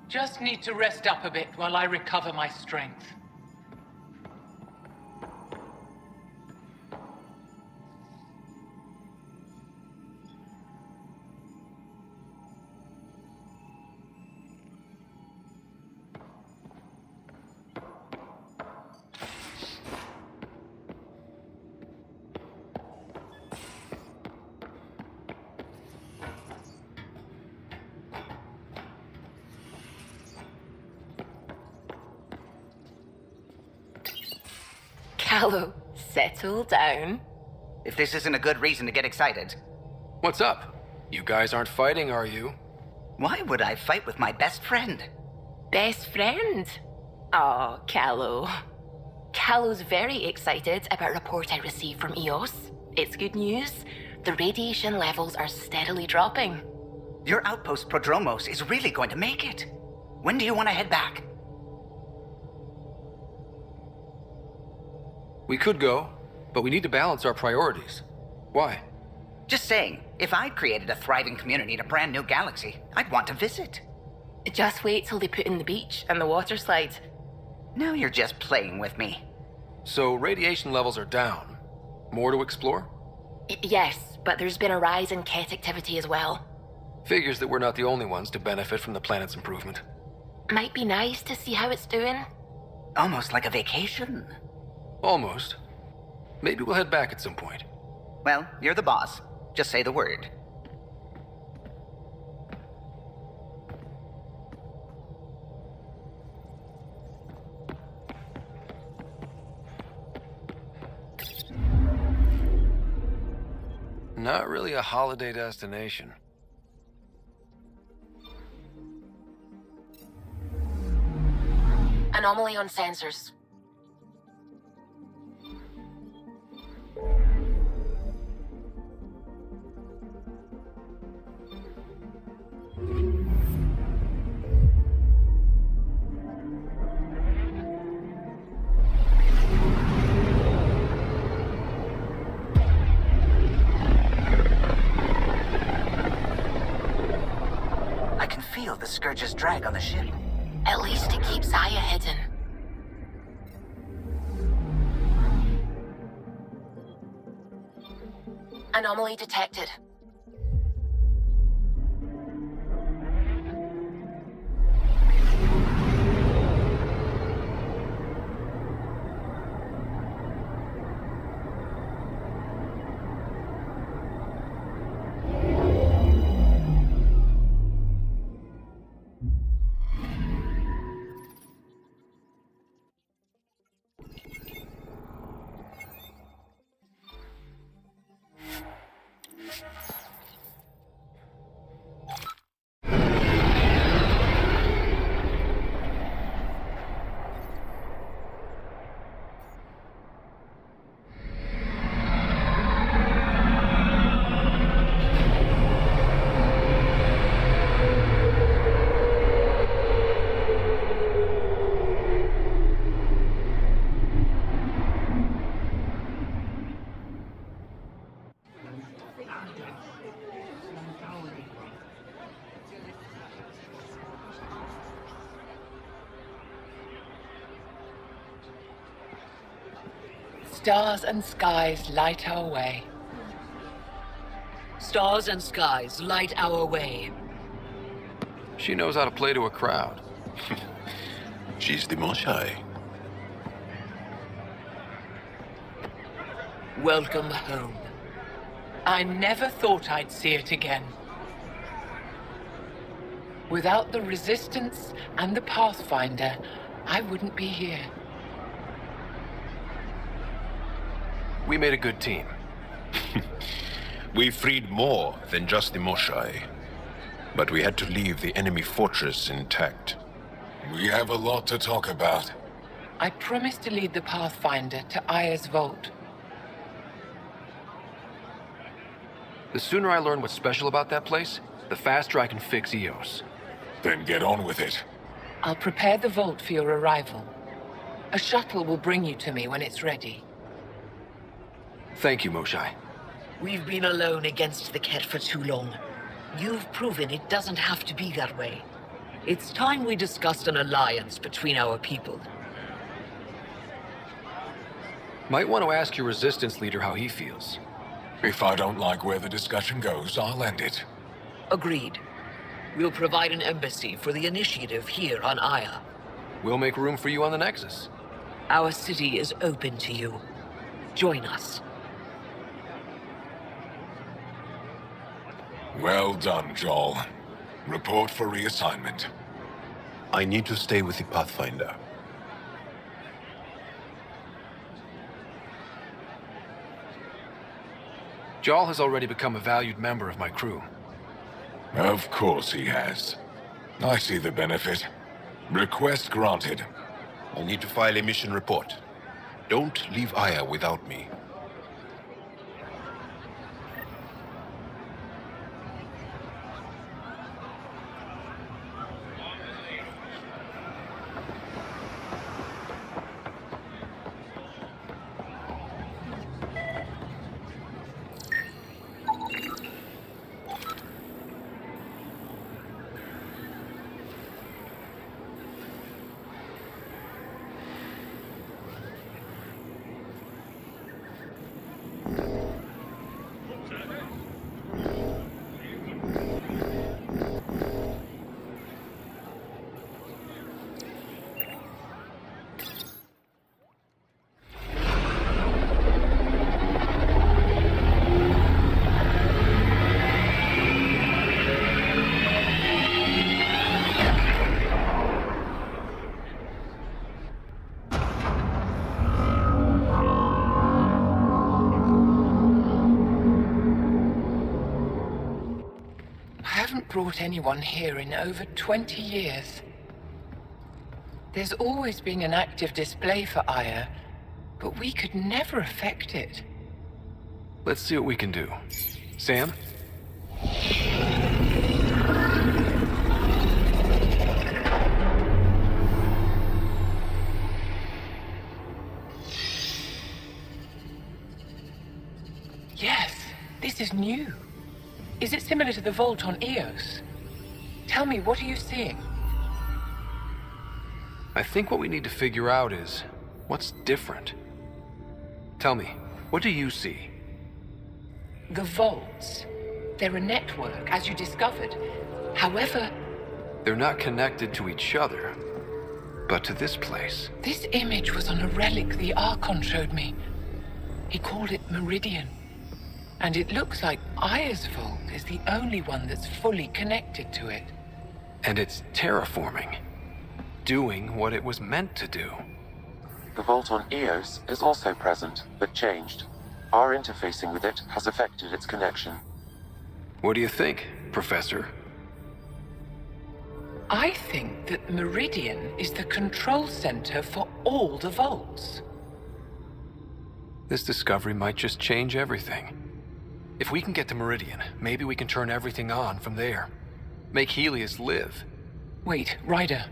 Just need to rest up a bit while I recover my strength. Hello, settle down. If this isn't a good reason to get excited. What's up? You guys aren't fighting, are you? Why would I fight with my best friend? Best friend? Oh, Callow. Callow's very excited about a report I received from EOS. It's good news. The radiation levels are steadily dropping. Your outpost Prodromos is really going to make it. When do you want to head back? We could go, but we need to balance our priorities. Why? Just saying, if I'd created a thriving community in a brand new galaxy, I'd want to visit. Just wait till they put in the beach and the water slide. Now you're just playing with me. So radiation levels are down. More to explore? Yes, but there's been a rise in cat activity as well. Figures that we're not the only ones to benefit from the planet's improvement. Might be nice to see how it's doing. Almost like a vacation. Almost. Maybe we'll head back at some point. Well, you're the boss. Just say the word. Not really a holiday destination. Anomaly on sensors. The Scourge's drag on the ship. At least it keeps Aya hidden. Anomaly detected. Stars and skies light our way. Stars and skies light our way. She knows how to play to a crowd. She's the most shy. Welcome home. I never thought I'd see it again. Without the Resistance and the Pathfinder, I wouldn't be here. We made a good team. We freed more than just the Moshai. But we had to leave the enemy fortress intact. We have a lot to talk about. I promised to lead the Pathfinder to Aya's vault. The sooner I learn what's special about that place, the faster I can fix EOS. Then get on with it. I'll prepare the vault for your arrival. A shuttle will bring you to me when it's ready. Thank you, Moshai. We've been alone against the cat for too long. You've proven it doesn't have to be that way. It's time we discussed an alliance between our people. Might want to ask your resistance leader how he feels. If I don't like where the discussion goes, I'll end it. Agreed. We'll provide an embassy for the initiative here on Aya. We'll make room for you on the Nexus. Our city is open to you. Join us. Well done, Joel. Report for reassignment. I need to stay with the Pathfinder. Jarl has already become a valued member of my crew. Of course he has. I see the benefit. Request granted. I need to file a mission report. Don't leave Aya without me. Brought anyone here in over 20 years. There's always been an active display for Aya, but we could never affect it. Let's see what we can do. Sam? Yes, this is new. Is it similar to the vault on Eos? Tell me, what are you seeing? I think what we need to figure out is what's different. Tell me, what do you see? The vaults. They're a network, as you discovered. However, They're not connected to each other, but to this place. this image was on a relic the Archon showed me. He called it Meridian. And it looks like Aya's vault is the only one that's fully connected to it. And it's terraforming. Doing what it was meant to do. The vault on Eos is also present, but changed. Our interfacing with it has affected its connection. What do you think, Professor? I think that Meridian is the control center for all the vaults. This discovery might just change everything. If we can get to Meridian, maybe we can turn everything on from there. Make Helios live. Wait, Ryder.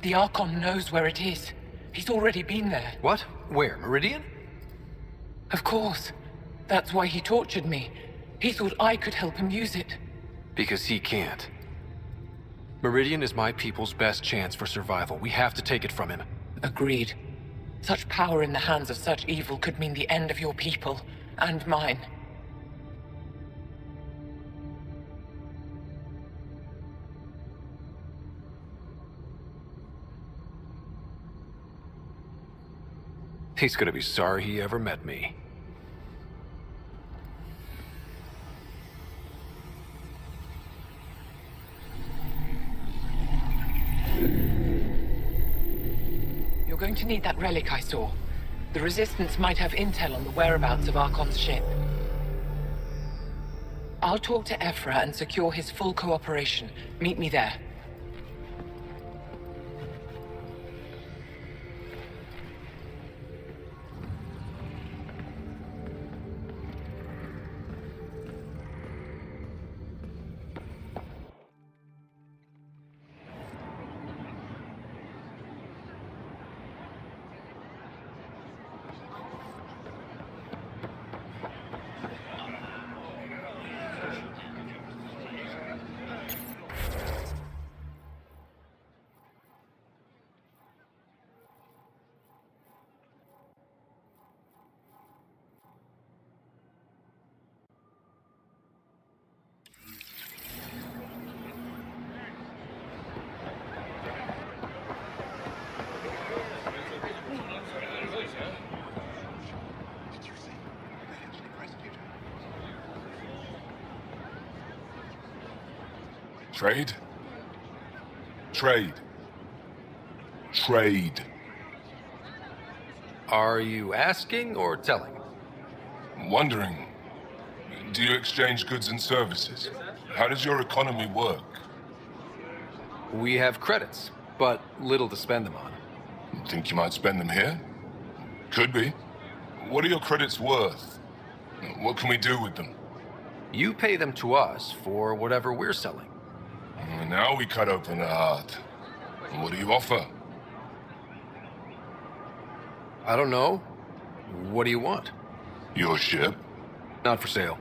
The Archon knows where it is. He's already been there. What? Where? Meridian? Of course. That's why he tortured me. He thought I could help him use it. Because he can't. Meridian is my people's best chance for survival. We have to take it from him. Agreed. Such power in the hands of such evil could mean the end of your people, and mine. He's gonna be sorry he ever met me. You're going to need that relic I saw. The Resistance might have intel on the whereabouts of Archon's ship. I'll talk to Ephra and secure his full cooperation. Meet me there. Trade? Trade. Trade. Are you asking or telling? Wondering, do you exchange goods and services? How does your economy work? We have credits, but little to spend them on. Think you might spend them here? Could be. What are your credits worth? What can we do with them? You pay them to us for whatever we're selling. Now we cut open the heart. What do you offer? I don't know. What do you want? Your ship? Not for sale.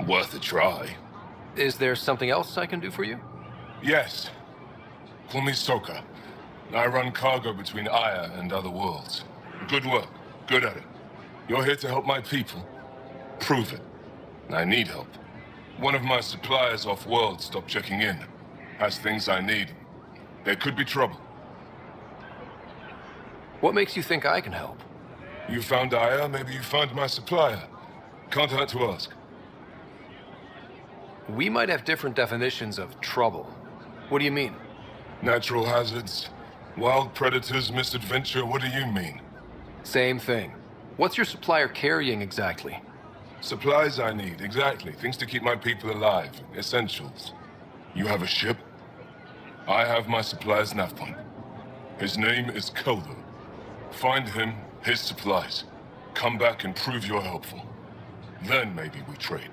Worth a try. Is there something else I can do for you? Yes. Call me Soka. I run cargo between Aya and other worlds. Good work. Good at it. You're here to help my people. Prove it. I need help. One of my suppliers off-world stopped checking in. Has things I need. There could be trouble. What makes you think I can help? You found Aya, maybe you found my supplier. Can't hurt to ask. We might have different definitions of trouble. What do you mean? Natural hazards, wild predators, misadventure, what do you mean? Same thing. What's your supplier carrying exactly? Supplies I need, exactly. Things to keep my people alive. Essentials. You have a ship? I have my supplier's nav point. His name is Keldo. Find him, his supplies. Come back and prove you're helpful. Then maybe we trade.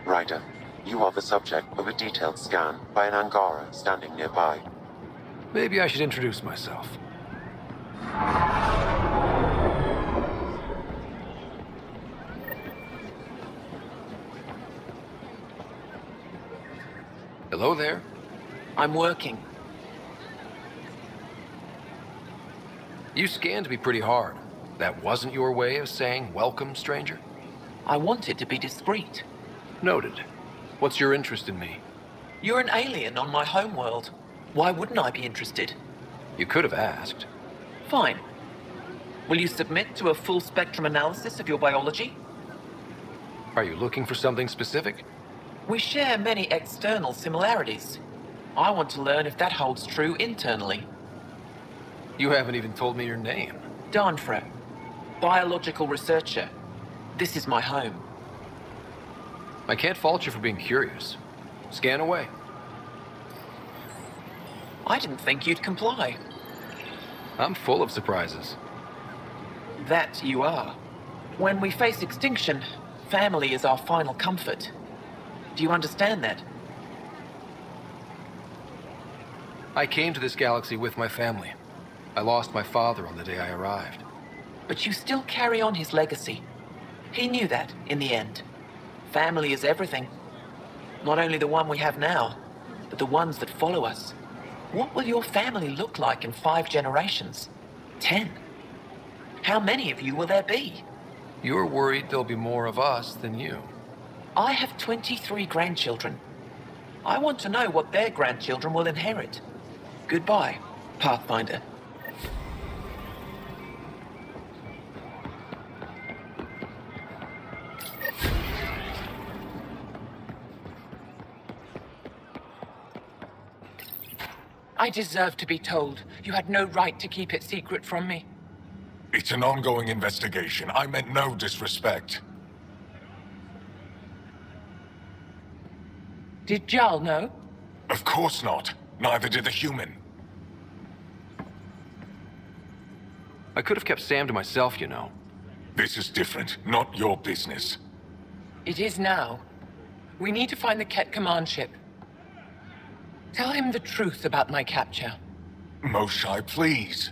Ryder, you are the subject of a detailed scan by an Angara standing nearby. Maybe I should introduce myself. Hello there. I'm working. You scanned me pretty hard. That wasn't your way of saying welcome, stranger? I wanted to be discreet. Noted. What's your interest in me? You're an alien on my homeworld. Why wouldn't I be interested? You could have asked. Fine. Will you submit to a full spectrum analysis of your biology? Are you looking for something specific? We share many external similarities. I want to learn if that holds true internally. You haven't even told me your name. Darnfro. biological researcher. This is my home. I can't fault you for being curious. Scan away. I didn't think you'd comply. I'm full of surprises. That you are. When we face extinction, family is our final comfort. Do you understand that? I came to this galaxy with my family. I lost my father on the day I arrived. But you still carry on his legacy. He knew that, in the end. Family is everything. Not only the one we have now, but the ones that follow us. What will your family look like in 5 generations? 10? How many of you will there be? You're worried there'll be more of us than you. I have 23 grandchildren. I want to know what their grandchildren will inherit. Goodbye, Pathfinder. I deserve to be told. You had no right to keep it secret from me. It's an ongoing investigation. I meant no disrespect. Did Jarl know? Of course not. Neither did the human. I could have kept Sam to myself, you know. This is different. Not your business. It is now. We need to find the Ket command ship. Tell him the truth about my capture. Moshai, please.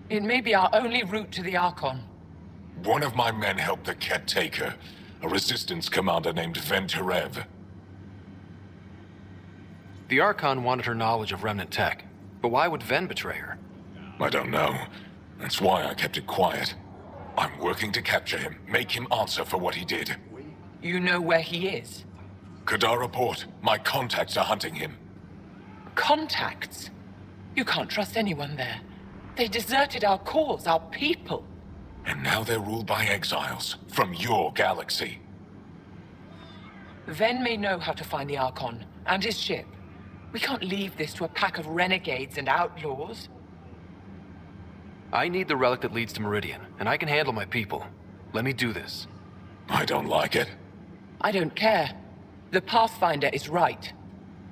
It may be our only route to the Archon. One of my men helped the Ket take her. A resistance commander named Venturev. The Archon wanted her knowledge of remnant tech, but why would Ven betray her? I don't know. That's why I kept it quiet. I'm working to capture him, make him answer for what he did. You know where he is? Kadara Port. My contacts are hunting him. Contacts? You can't trust anyone there. They deserted our cause, our people. And now they're ruled by exiles from your galaxy. Ven may know how to find the Archon and his ship. We can't leave this to a pack of renegades and outlaws. I need the relic that leads to Meridian, and I can handle my people. Let me do this. I don't like it. I don't care. The Pathfinder is right.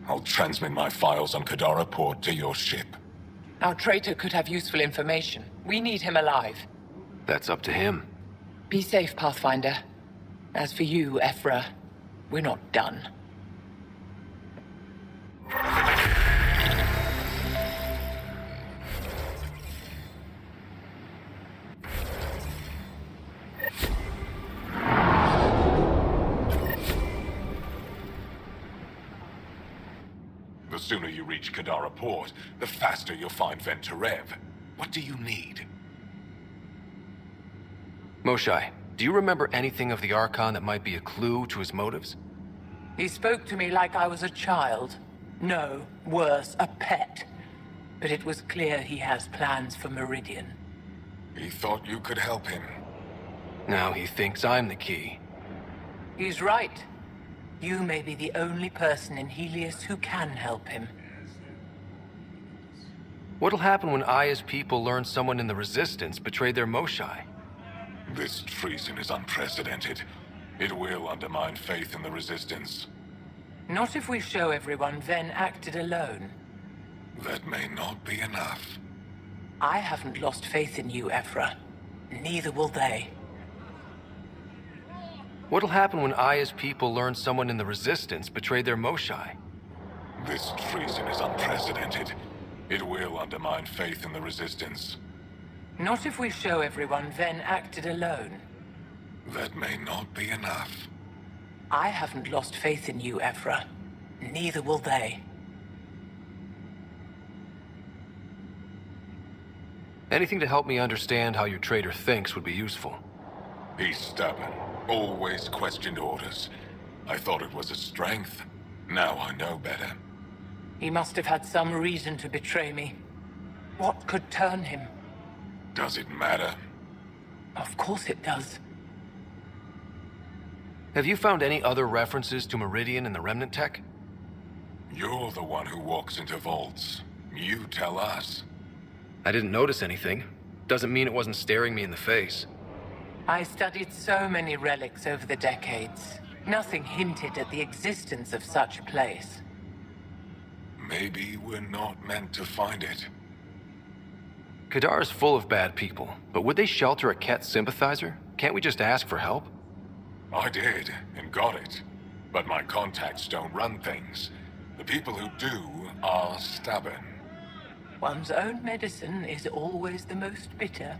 I'll transmit my files on Kadara Port to your ship. Our traitor could have useful information. We need him alive. That's up to him. Be safe, Pathfinder. As for you, Ephra, we're not done. The sooner you reach Kadara Port, the faster you'll find Venturev. What do you need? Moshai, do you remember anything of the Archon that might be a clue to his motives? He spoke to me like I was a child. No, worse, a pet. But it was clear he has plans for Meridian. He thought you could help him. Now he thinks I'm the key. He's right. You may be the only person in Helios who can help him. What'll happen when Aya's people learn someone in the Resistance betrayed their Moshai? This treason is unprecedented. It will undermine faith in the Resistance. Not if we show everyone Ven acted alone. That may not be enough. I haven't lost faith in you, Ephra. Neither will they. What'll happen when Aya's people learn someone in the Resistance betrayed their Moshai? This treason is unprecedented. It will undermine faith in the Resistance. Not if we show everyone Ven acted alone. That may not be enough. I haven't lost faith in you, Ephra. Neither will they. Anything to help me understand how your traitor thinks would be useful. He's stubborn. Always questioned orders. I thought it was a strength. Now I know better. He must have had some reason to betray me. What could turn him? Does it matter? Of course it does. Have you found any other references to Meridian in the remnant tech? You're the one who walks into vaults. You tell us. I didn't notice anything. Doesn't mean it wasn't staring me in the face. I studied so many relics over the decades. Nothing hinted at the existence of such a place. Maybe we're not meant to find it. Kadar is full of bad people, but would they shelter a Ket sympathizer? Can't we just ask for help? I did, and got it. But my contacts don't run things. The people who do are stubborn. One's own medicine is always the most bitter.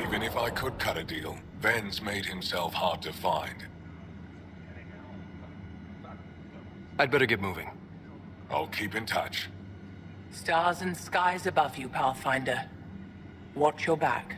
Even if I could cut a deal, Ven's made himself hard to find. I'd better get moving. I'll keep in touch. Stars and skies above you, Pathfinder. Watch your back.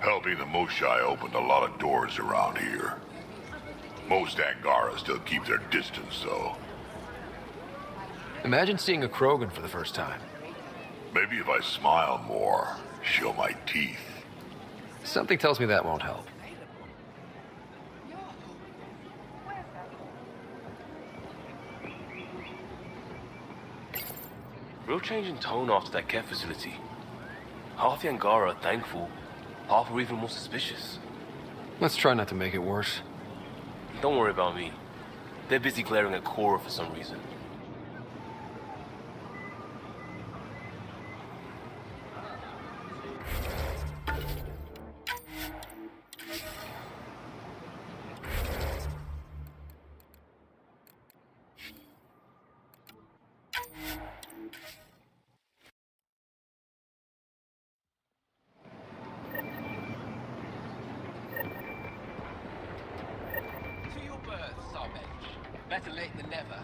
Helping the Moshai opened a lot of doors around here. Most Angara still keep their distance, though. Imagine seeing a Krogan for the first time. Maybe if I smile more, show my teeth. Something tells me that won't help. Real change in tone after that care facility. Half the Angara are thankful, half are even more suspicious. Let's try not to make it worse. Don't worry about me. They're busy glaring at Cora for some reason. Better late than never.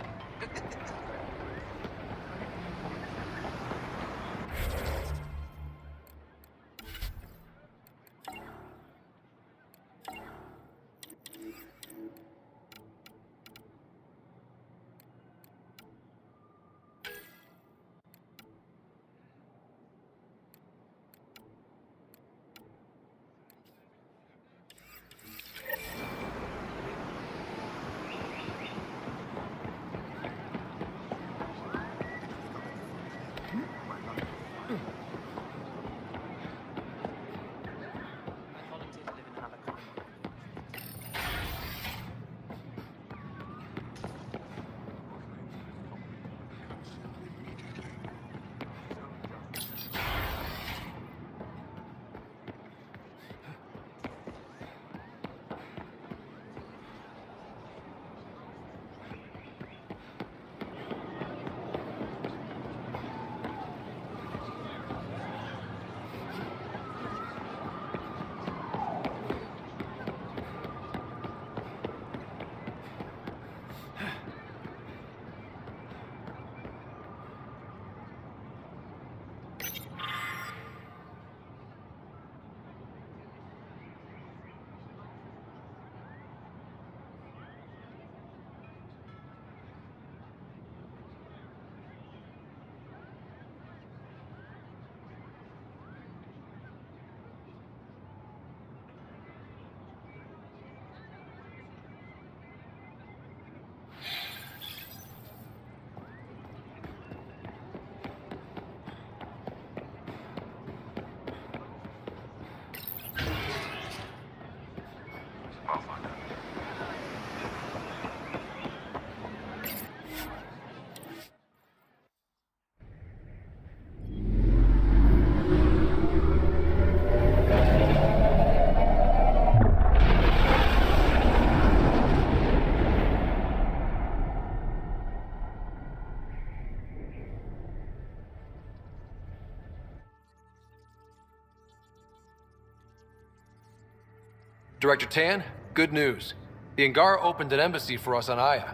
Director Tan, good news. The Angara opened an embassy for us on Aya.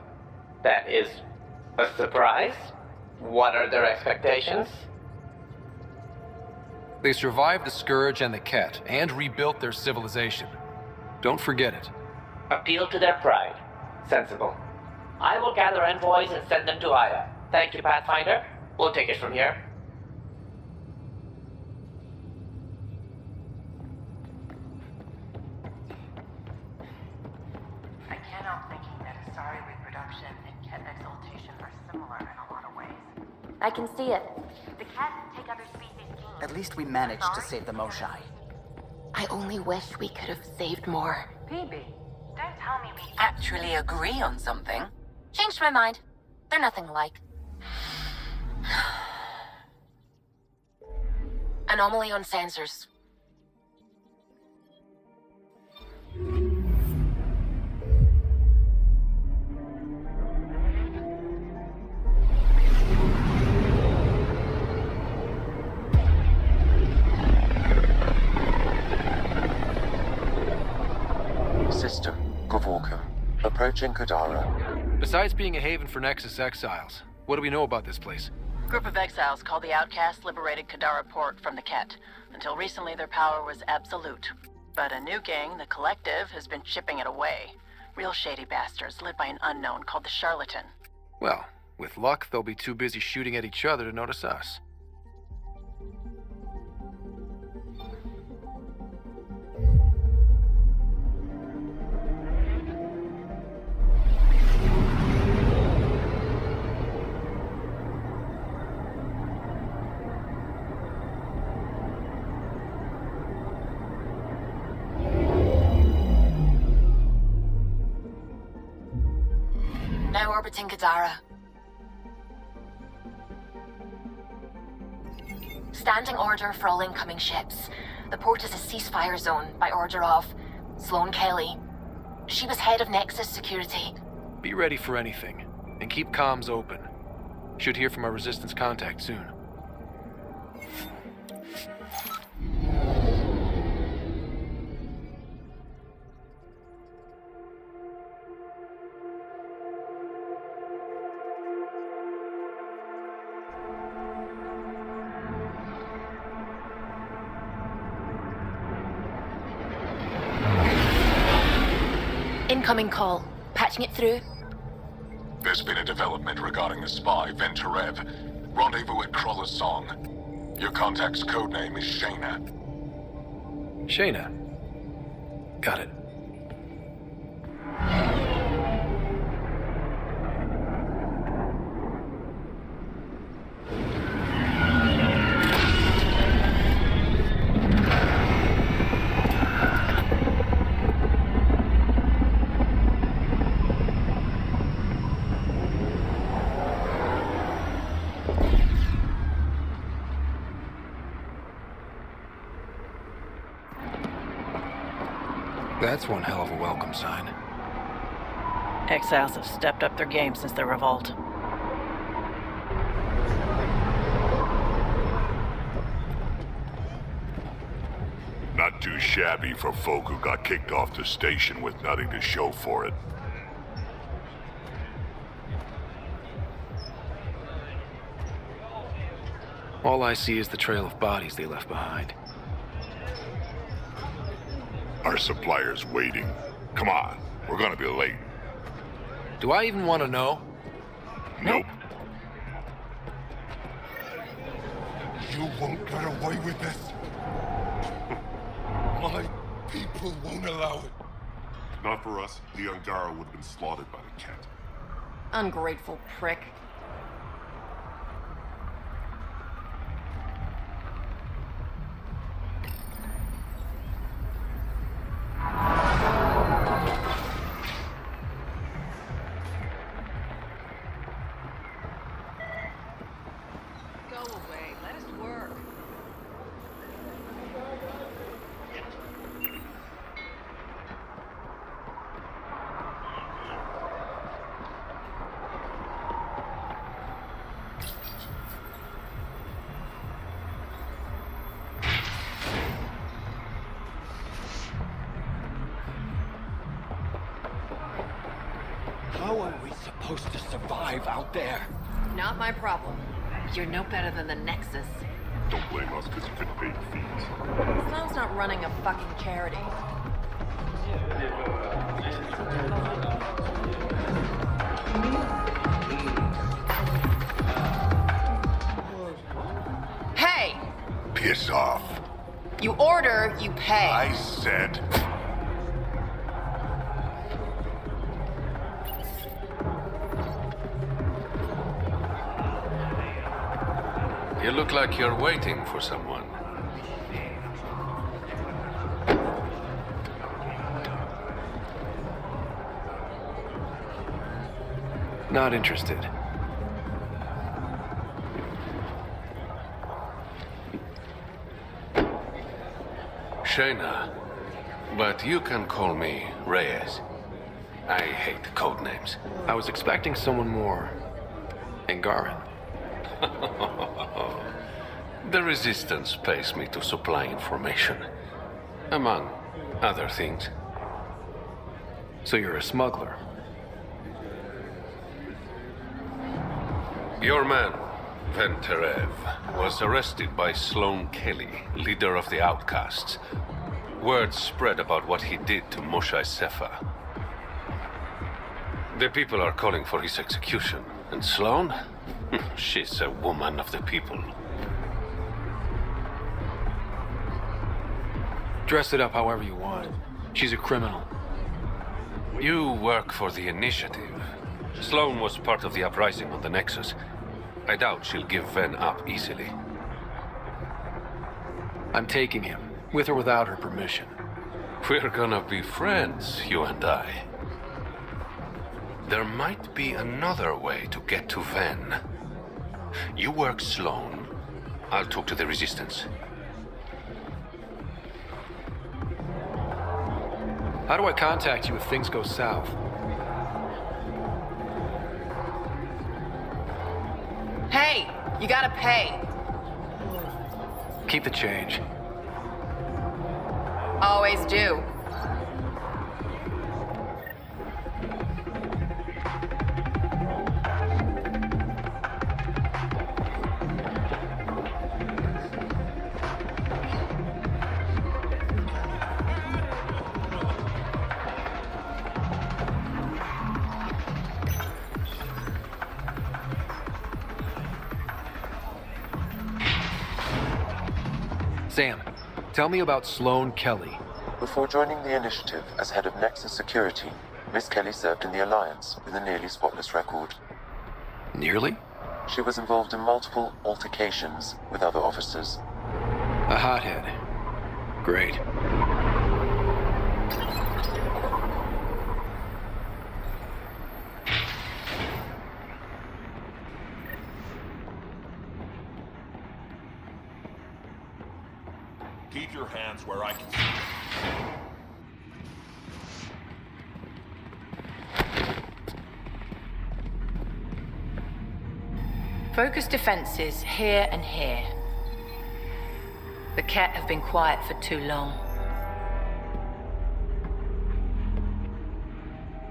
That is a surprise. What are their expectations? They survived the Scourge and the Ket, and rebuilt their civilization. Don't forget it. Appeal to their pride. Sensible. I will gather envoys and send them to Aya. Thank you, Pathfinder. We'll take it from here. I can't help thinking that Asari reproduction and Ket exaltation are similar in a lot of ways. I can see it. The Ket take other species genes. At least we managed to save the Moshai. I only wish we could have saved more. PB, don't tell me we Actually agree on something. Changed my mind. They're nothing alike. Anomaly on sensors. System, Gavorka. Approaching Kadara. Besides being a haven for Nexus exiles, what do we know about this place? Group of exiles called the Outcasts liberated Kadara Port from the Ket. Until recently, their power was absolute. But a new gang, the Collective, has been chipping it away. Real shady bastards led by an unknown called the Charlatan. Well, with luck, they'll be too busy shooting at each other to notice us. Now orbiting Gadara. Standing order for all incoming ships. The port is a ceasefire zone by order of Sloane Kelly. She was head of Nexus Security. Be ready for anything, and keep comms open. Should hear from our Resistance contact soon. Incoming call. Patching it through. There's been a development regarding the spy, Venturev. Rendezvous at Kroller's Song. Your contact's codename is Shayna. Shayna. Got it. That's one hell of a welcome sign. Exiles have stepped up their game since the revolt. Not too shabby for folk who got kicked off the station with nothing to show for it. All I see is the trail of bodies they left behind. Our supplier's waiting. Come on, we're gonna be late. Do I even want to know? Nope. You won't get away with this. My people won't allow it. Not for us, the Angara would have been slaughtered by the cat. Ungrateful prick. How are we supposed to survive out there? Not my problem. You're no better than the Nexus. Don't blame us because you couldn't pay the fees. Sloan's not running a fucking charity. Hey! Piss off. You order, you pay. I said... You look like you're waiting for someone. Not interested. Shayna, but you can call me Reyes. I hate code names. I was expecting someone more Angaran. The Resistance pays me to supply information, among other things. So you're a smuggler? Your man, Venturev, was arrested by Sloane Kelly, leader of the Outcasts. Word spread about what he did to Moshe Sefa. The people are calling for his execution. And Sloane? She's a woman of the people. Dress it up however you want. She's a criminal. You work for the Initiative. Sloane was part of the uprising on the Nexus. I doubt she'll give Ven up easily. I'm taking him, with or without her permission. We're gonna be friends, you and I. There might be another way to get to Ven. You work Sloane. I'll talk to the Resistance. How do I contact you if things go south? Hey, you gotta pay. Keep the change. Always do. Sam, tell me about Sloane Kelly. Before joining the Initiative as head of Nexus Security, Miss Kelly served in the Alliance with a nearly spotless record. Nearly? She was involved in multiple altercations with other officers. A hothead. Great. Keep your hands where I can see. Focus defenses here and here. The Ket have been quiet for too long.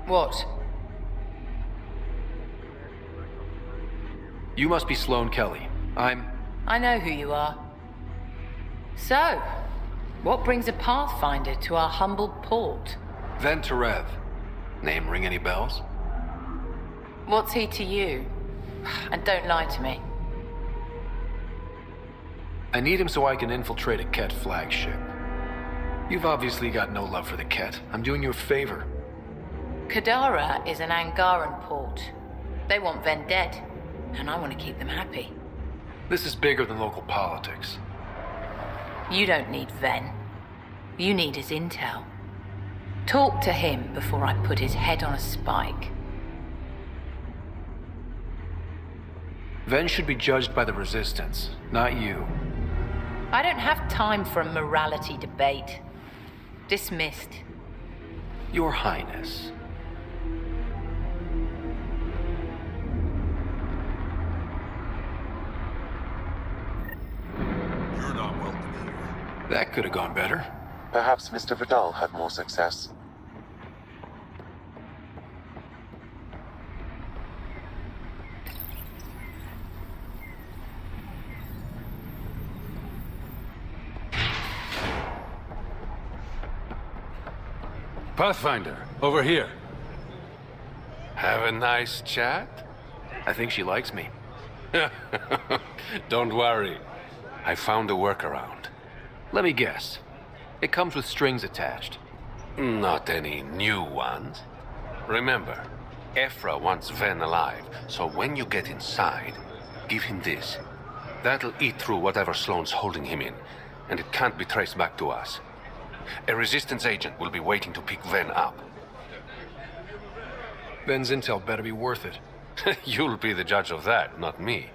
What? You must be Sloane Kelly. I know who you are. So, what brings a Pathfinder to our humble port? Ven Terev. Name ring any bells? What's he to you? And don't lie to me. I need him so I can infiltrate a Ket flagship. You've obviously got no love for the Ket. I'm doing you a favor. Kadara is an Angaran port. They want Ven dead, and I want to keep them happy. This is bigger than local politics. You don't need Ven. You need his intel. Talk to him before I put his head on a spike. Ven should be judged by the Resistance, not you. I don't have time for a morality debate. Dismissed. Your Highness. You're not welcome here. That could have gone better. Perhaps Mr. Vidal had more success. Pathfinder, over here. Have a nice chat? I think she likes me. Don't worry. I found a workaround. Let me guess. It comes with strings attached. Not any new ones. Remember, Ephra wants Ven alive, so when you get inside, give him this. That'll eat through whatever Sloane's holding him in, and it can't be traced back to us. A Resistance agent will be waiting to pick Ven up. Ven's intel better be worth it. You'll be the judge of that, not me.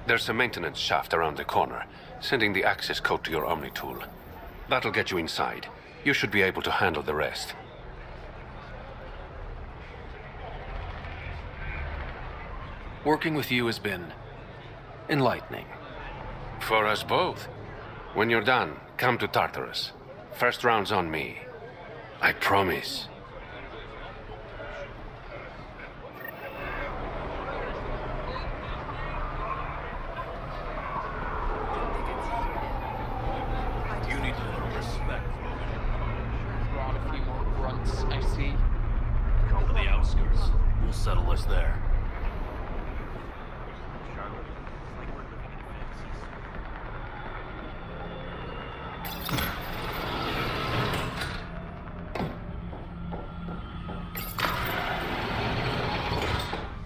There's a maintenance shaft around the corner, sending the access code to your Omni tool. That'll get you inside. You should be able to handle the rest. Working with you has been enlightening. For us both. When you're done, come to Tartarus. First round's on me. I promise. You need a little respect. settle us there.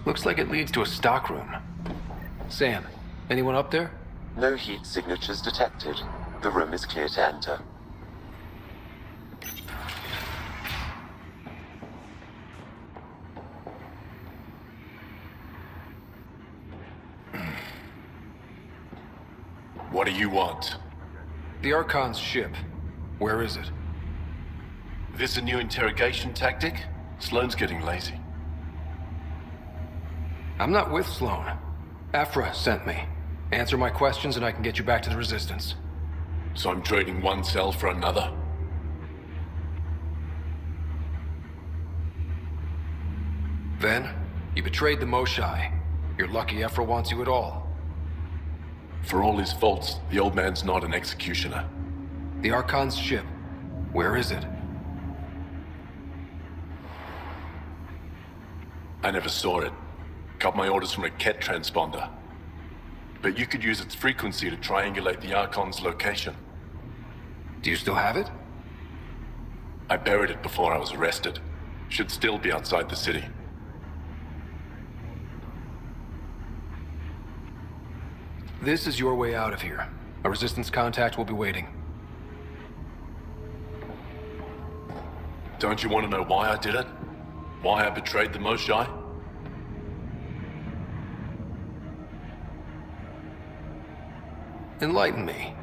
Looks like it leads to a stockroom. Sam, anyone up there? No heat signatures detected. The room is clear to enter. What do you want? The Archon's ship. Where is it? This a new interrogation tactic? Sloane's getting lazy. I'm not with Sloane. Aphra sent me. Answer my questions and I can get you back to the Resistance. So I'm trading one cell for another? Then, you betrayed the Moshai. You're lucky Aphra wants you at all. For all his faults, the old man's not an executioner. The Archon's ship. Where is it? I never saw it. Got my orders from a Ket transponder. But you could use its frequency to triangulate the Archon's location. Do you still have it? I buried it before I was arrested. Should still be outside the city. This is your way out of here. A Resistance contact will be waiting. Don't you want to know why I did it? Why I betrayed the Moshai? Enlighten me.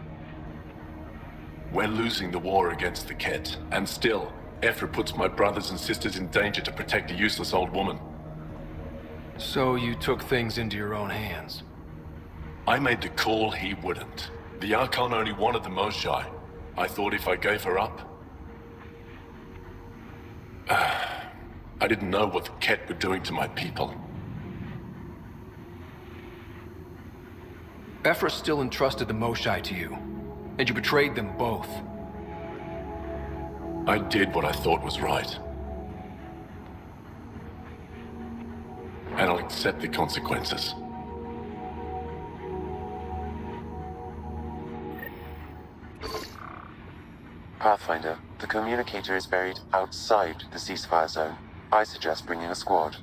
We're losing the war against the Ket, and still, Aphra puts my brothers and sisters in danger to protect a useless old woman. So you took things into your own hands. I made the call he wouldn't. The Archon only wanted the Moshai. I thought if I gave her up... I didn't know what the Ket were doing to my people. Aphra still entrusted the Moshai to you, and you betrayed them both. I did what I thought was right. And I'll accept the consequences. Pathfinder, the communicator is buried outside the ceasefire zone. I suggest bringing a squad.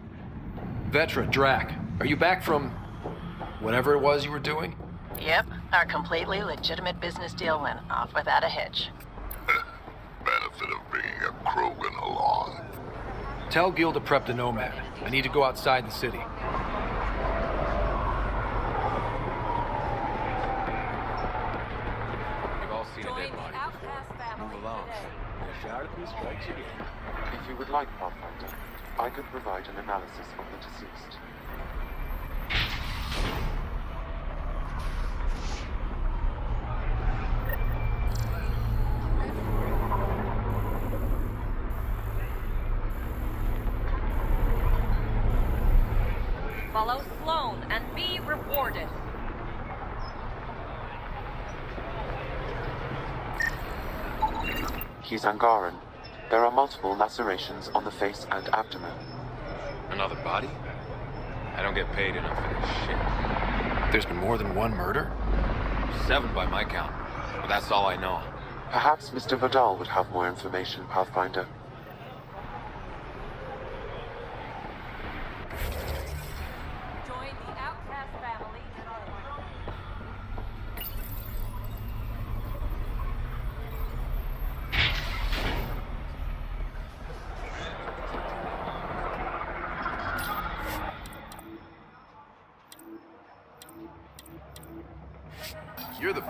Vetra, Drac, are you back from... whatever it was you were doing? Yep, our completely legitimate business deal went off without a hitch. Benefit of bringing a Krogan along. Tell Gil to prep the Nomad. I need to go outside the city. You've all seen a dead body. Move along. If you would like, Pathfinder, I could provide an analysis of the deceased. Follow Sloane and be rewarded. He's Angaran. There are multiple lacerations on the face and abdomen. Another body? I don't get paid enough for this shit. There's been more than one murder? 7 by my count, but that's all I know. Perhaps Mr. Vidal would have more information, Pathfinder. Join the outcast family in our world. You're the...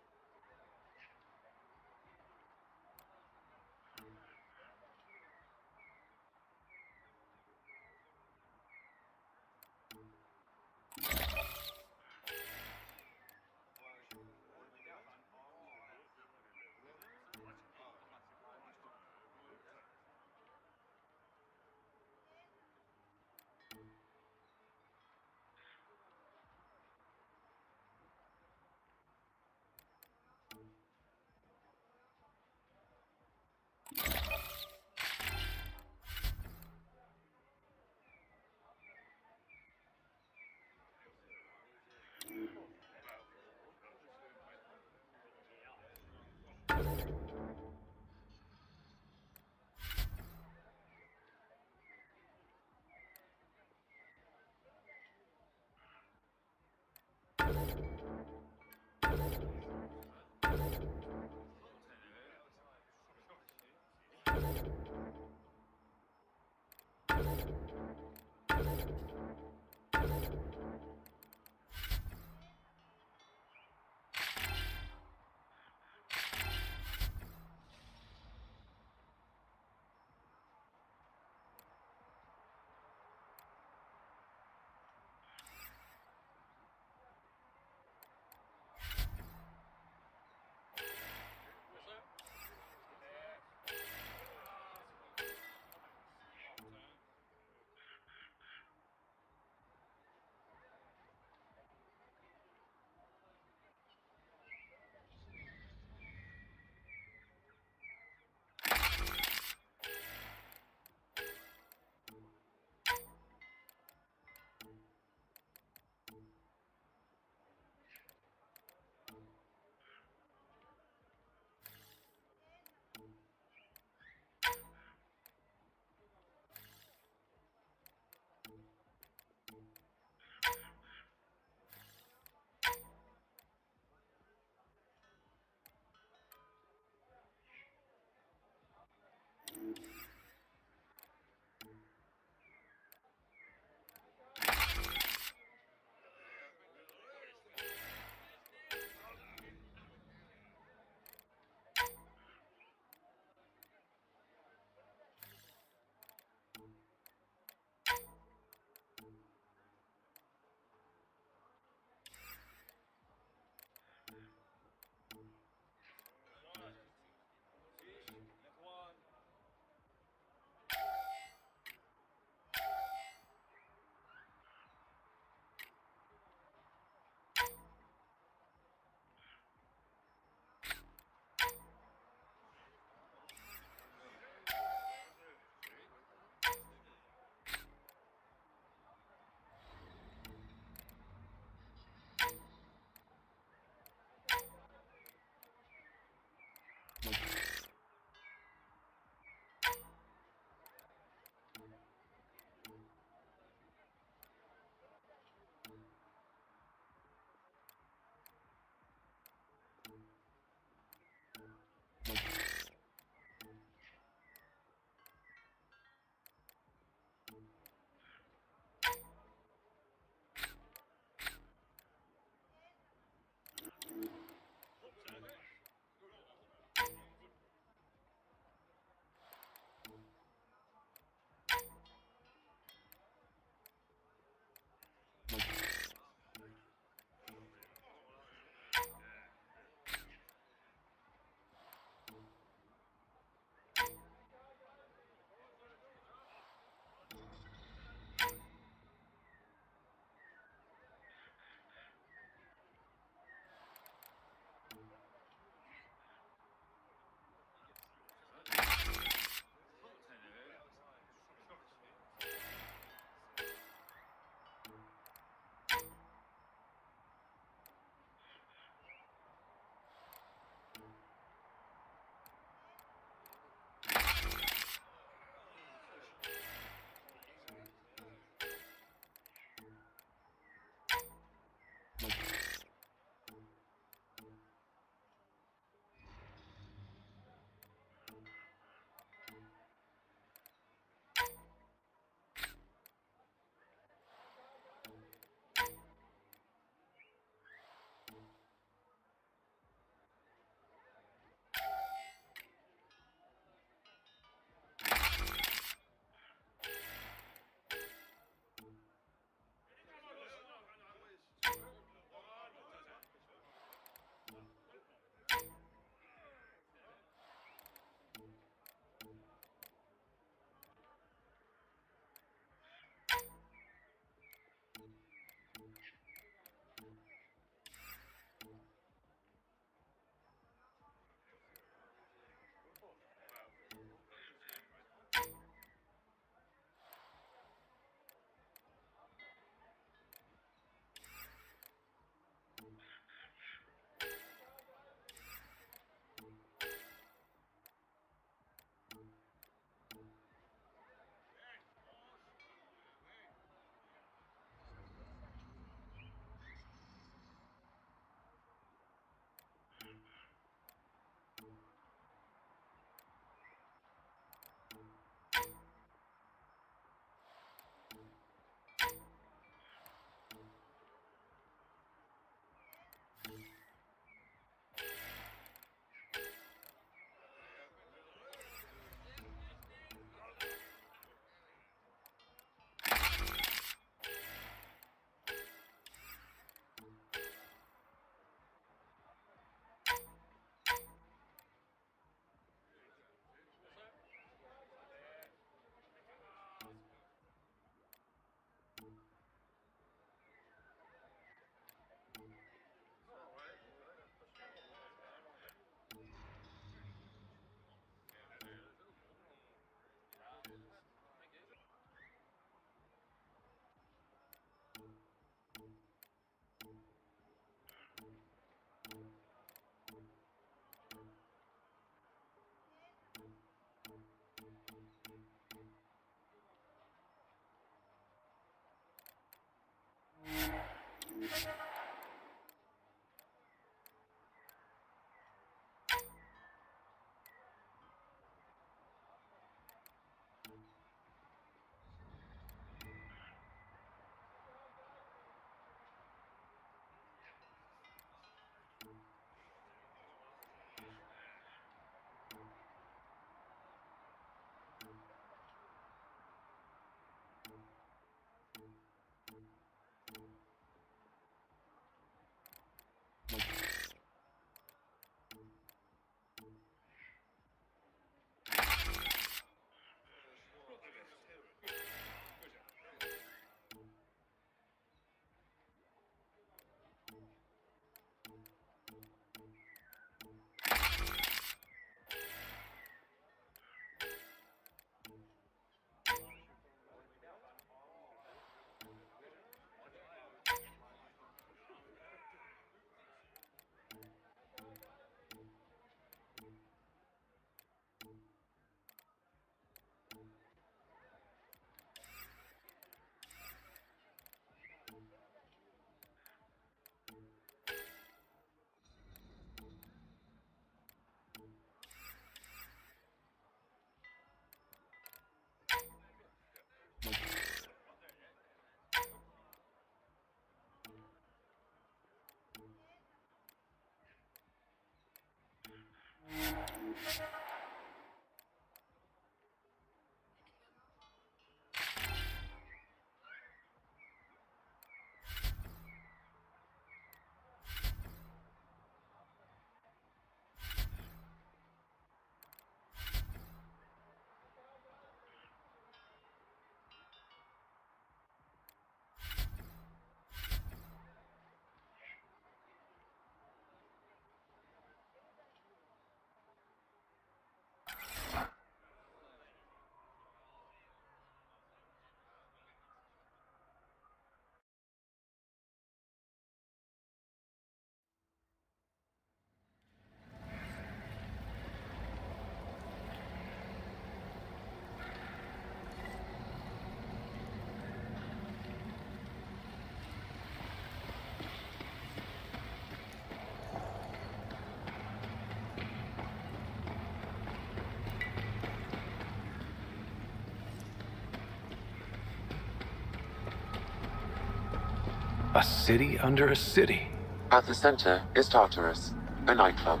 A city under a city. At the center is Tartarus, a nightclub.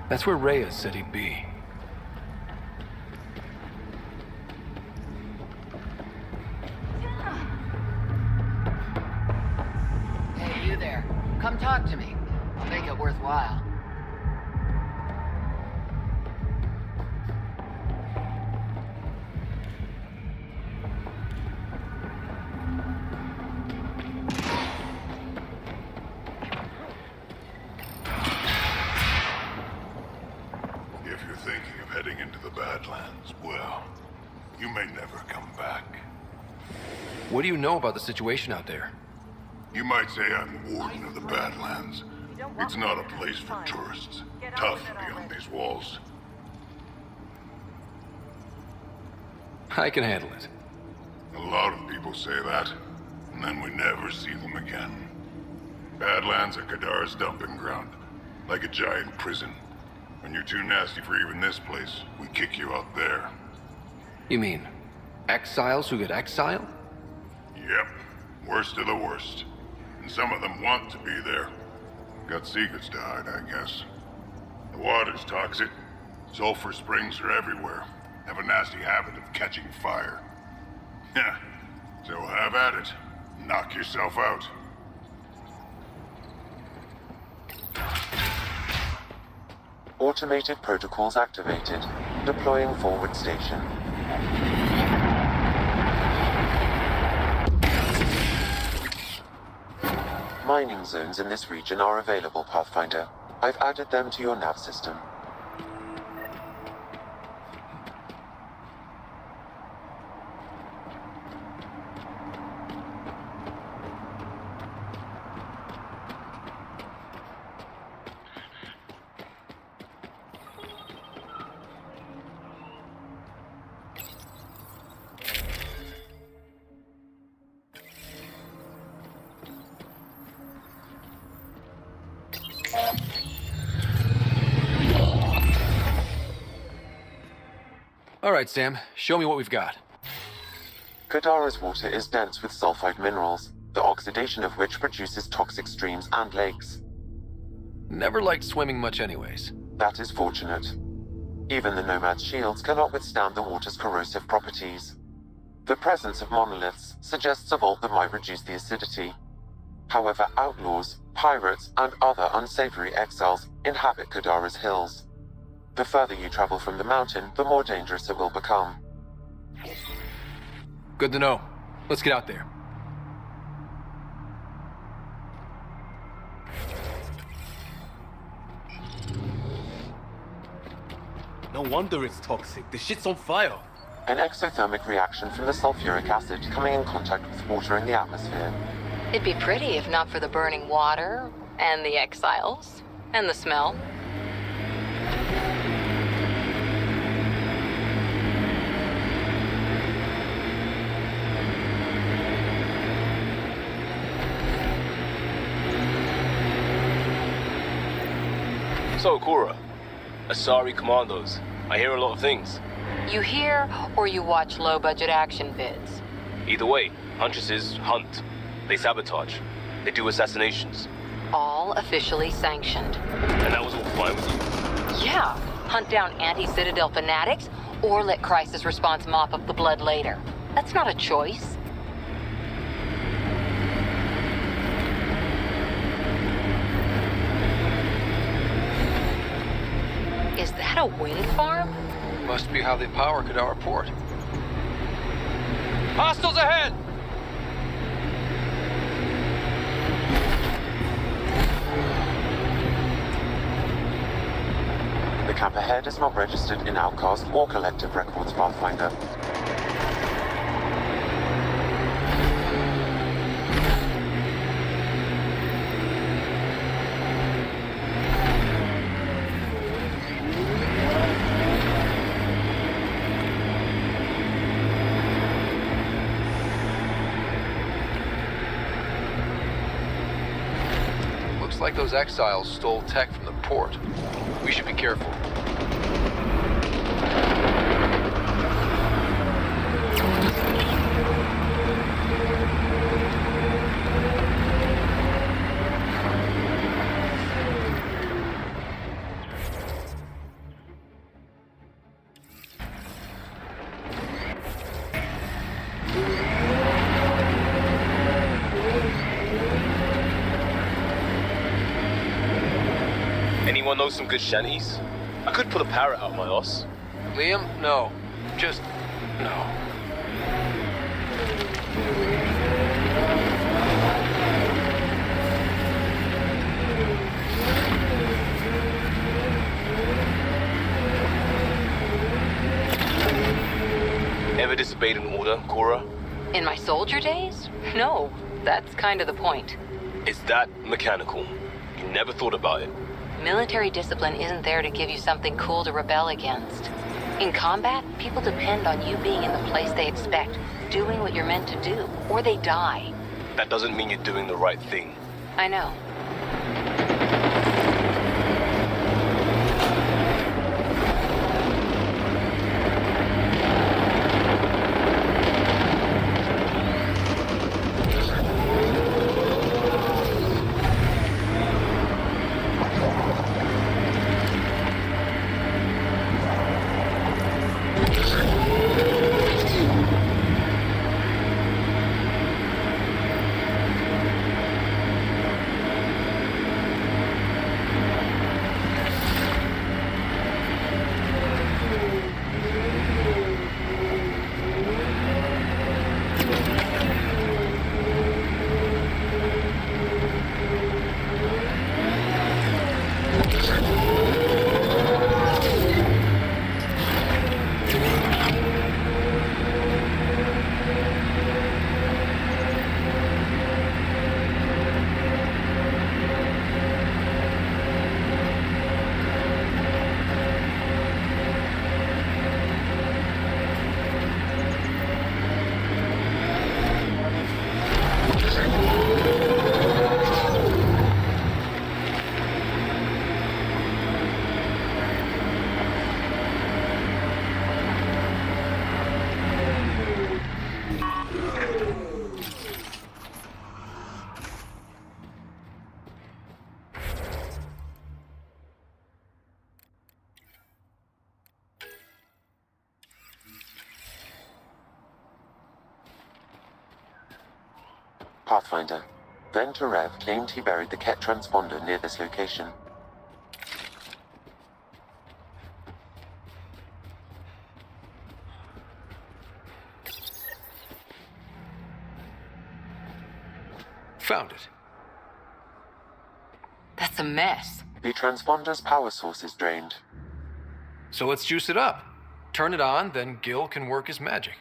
That's where Rhea's said he'd be. Hey, you there. Come talk to me. I'll make it worthwhile. If you're thinking of heading into the Badlands, well, you may never come back. What do you know about the situation out there? You might say I'm the warden of the Badlands. It's not a place for tourists. Tough beyond these walls. I can handle it. A lot of people say that, and then we never see them again. Badlands are Kadar's dumping ground, like a giant prison. When you're too nasty for even this place, we kick you out there. You mean exiles who get exiled? Yep, worst of the worst. And some of them want to be there. Got secrets to hide, I guess. The water's toxic. Sulfur springs are everywhere. Have a nasty habit of catching fire. Yeah, so have at it. Knock yourself out. Automated protocols activated. Deploying forward station. Mining zones in this region are available, Pathfinder. I've added them to your nav system. All right, Sam. Show me what we've got. Kadara's water is dense with sulfide minerals, the oxidation of which produces toxic streams and lakes. Never liked swimming much anyways. That is fortunate. Even the Nomad's shields cannot withstand the water's corrosive properties. The presence of monoliths suggests a vault that might reduce the acidity. However, outlaws, pirates, and other unsavory exiles inhabit Kadara's hills. The further you travel from the mountain, the more dangerous it will become. Good to know. Let's get out there. No wonder it's toxic. The shit's on fire. An exothermic reaction from the sulfuric acid coming in contact with water in the atmosphere. It'd be pretty if not for the burning water, and the exiles, and the smell. So, Cora, Asari Commandos. I hear a lot of things. You hear or you watch low-budget action vids? Either way, Huntresses hunt. They sabotage. They do assassinations. All officially sanctioned. And that was all fine with you? Yeah. Hunt down anti-Citadel fanatics, or let crisis response mop up the blood later. That's not a choice. Is that a wind farm? Must be how they power Kadara Port. Hostiles ahead! The camp ahead is not registered in Outcast or Collective Records Pathfinder. Looks like those exiles stole tech from the port. We should be careful. Anyone know some good shanties? I could pull a parrot out of my ass. Liam, no. Just no. Ever disobeyed an order, Cora? In my soldier days? No. That's kind of the point. It's that mechanical. You never thought about it. Military discipline isn't there to give you something cool to rebel against. In combat, people depend on you being in the place they expect, doing what you're meant to do, or they die. That doesn't mean you're doing the right thing. I know. Pathfinder. Then Terev claimed he buried the Ket transponder near this location. Found it. That's a mess. The transponder's power source is drained. So let's juice it up. Turn it on, then Gil can work his magic.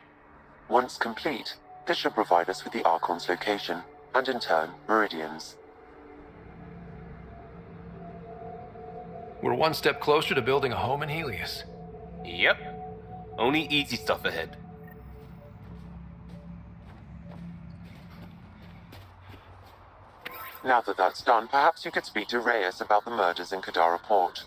Once complete, this should provide us with the Archon's location, and in turn, Meridian's. We're one step closer to building a home in Helios. Yep. Only easy stuff ahead. Now that that's done, perhaps you could speak to Reyes about the murders in Kadara Port.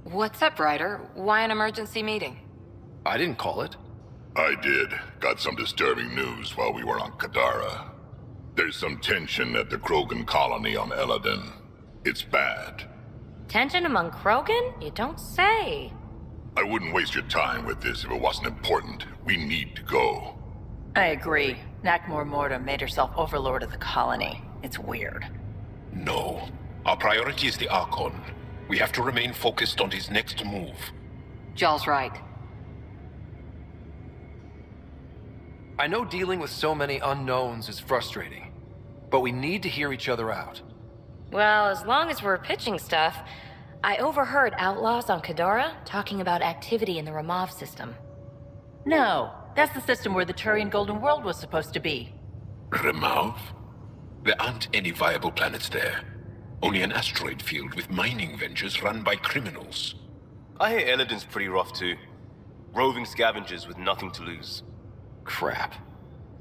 What's up, Ryder? Why an emergency meeting? I didn't call it. I did. Got some disturbing news while we were on Kadara. There's some tension at the Krogan colony on Ölümden. It's bad. Tension among Krogan? You don't say. I wouldn't waste your time with this if it wasn't important. We need to go. I agree. Nakmor Mortem made herself overlord of the colony. It's weird. No. Our priority is the Archon. We have to remain focused on his next move. Jall's right. I know dealing with so many unknowns is frustrating, but we need to hear each other out. Well, as long as we're pitching stuff, I overheard outlaws on Kadara talking about activity in the Ramov system. No, that's the system where the Turian Golden World was supposed to be. Ramov? There aren't any viable planets there. Only an asteroid field with mining ventures run by criminals. I hear Eladin's pretty rough too. Roving scavengers with nothing to lose. Crap.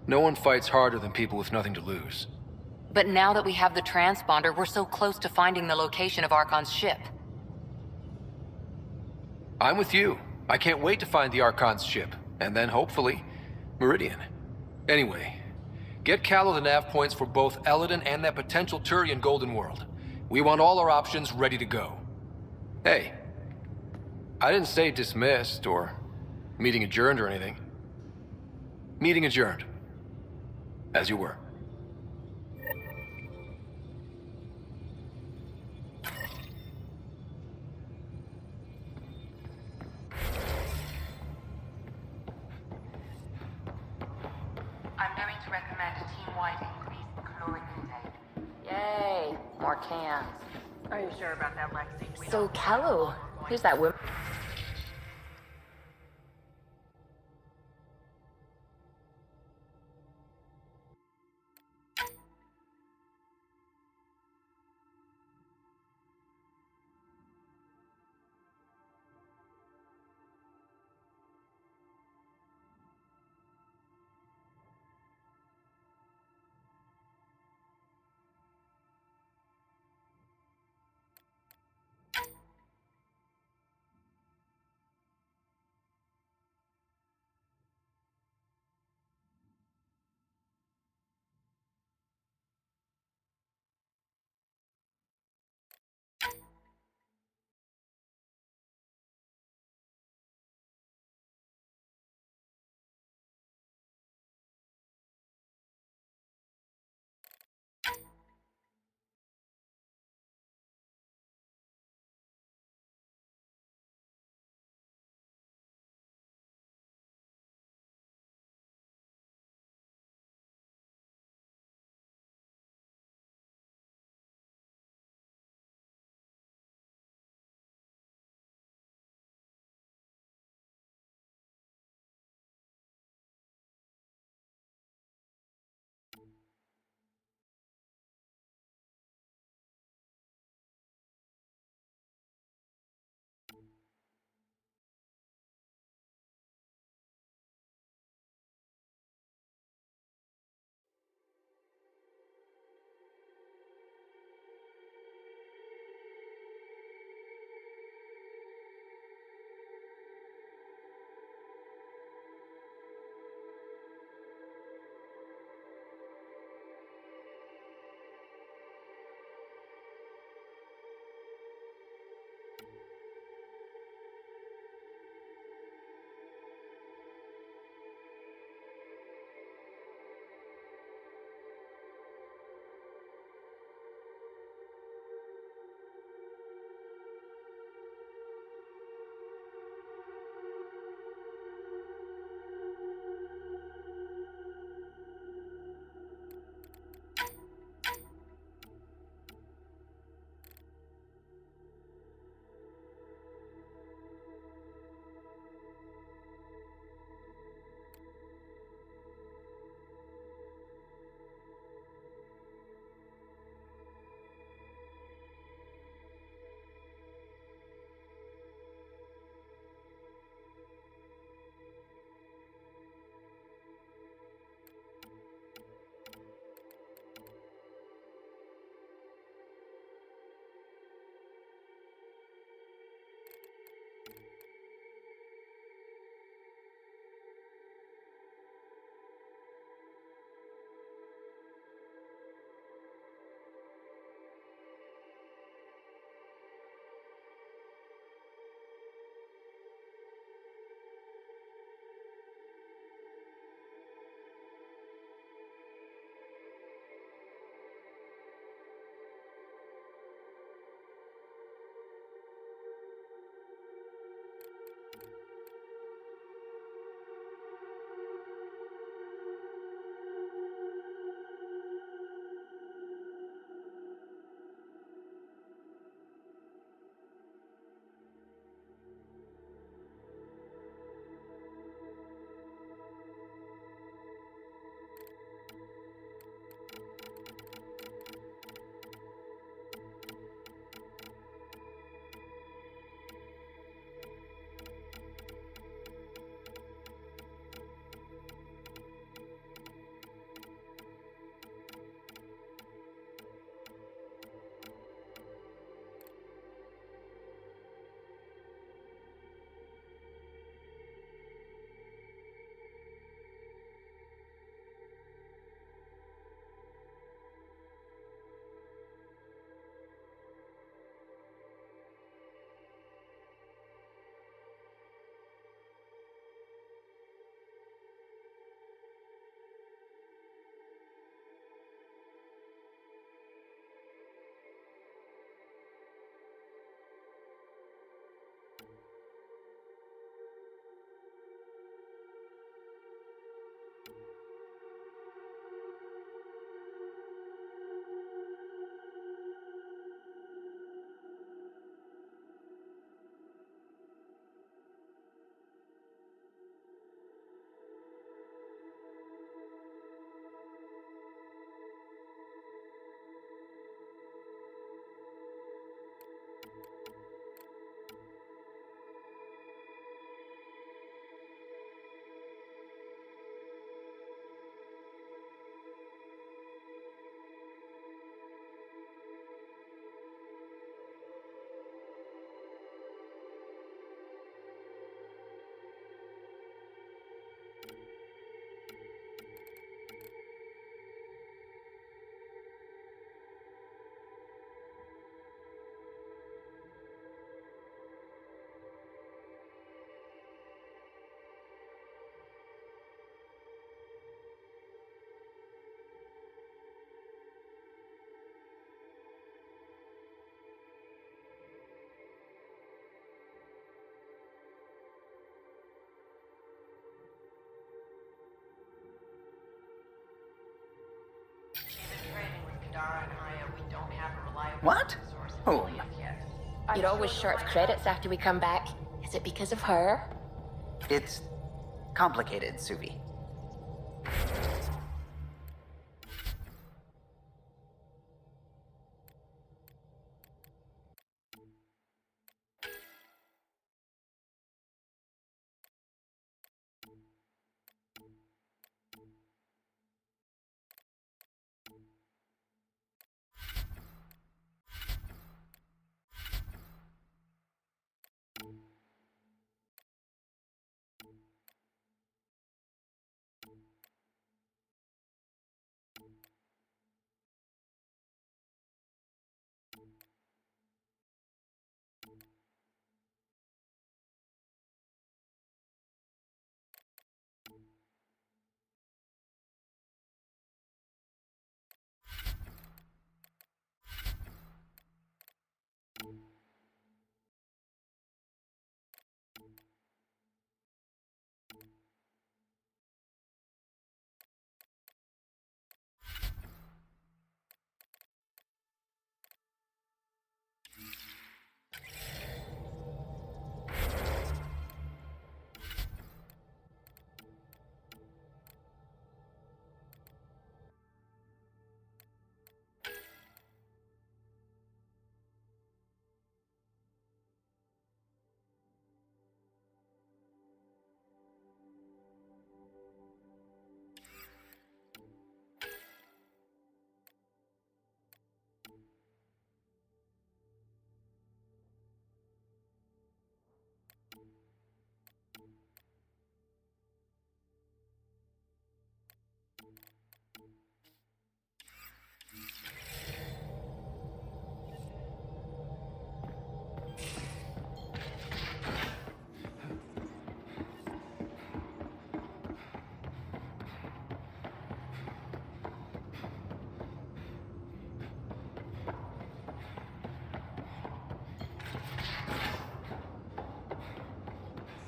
No one fights harder than people with nothing to lose. But now that we have the transponder, we're so close to finding the location of Archon's ship. I'm with you. I can't wait to find the Archon's ship, and then hopefully, Meridian. Anyway, get Callow the nav points for both Eladin and that potential Turian Golden World. We want all our options ready to go. Hey, I didn't say dismissed or meeting adjourned or anything. Meeting adjourned. As you were. I'm going to recommend a team-wide increase in caloric intake. Yay, more cans. Are you sure about that, Lexi? So, Callow, who's that woman? What? Oh. You're always short of credits after we come back. Is it because of her? It's complicated, Suvi.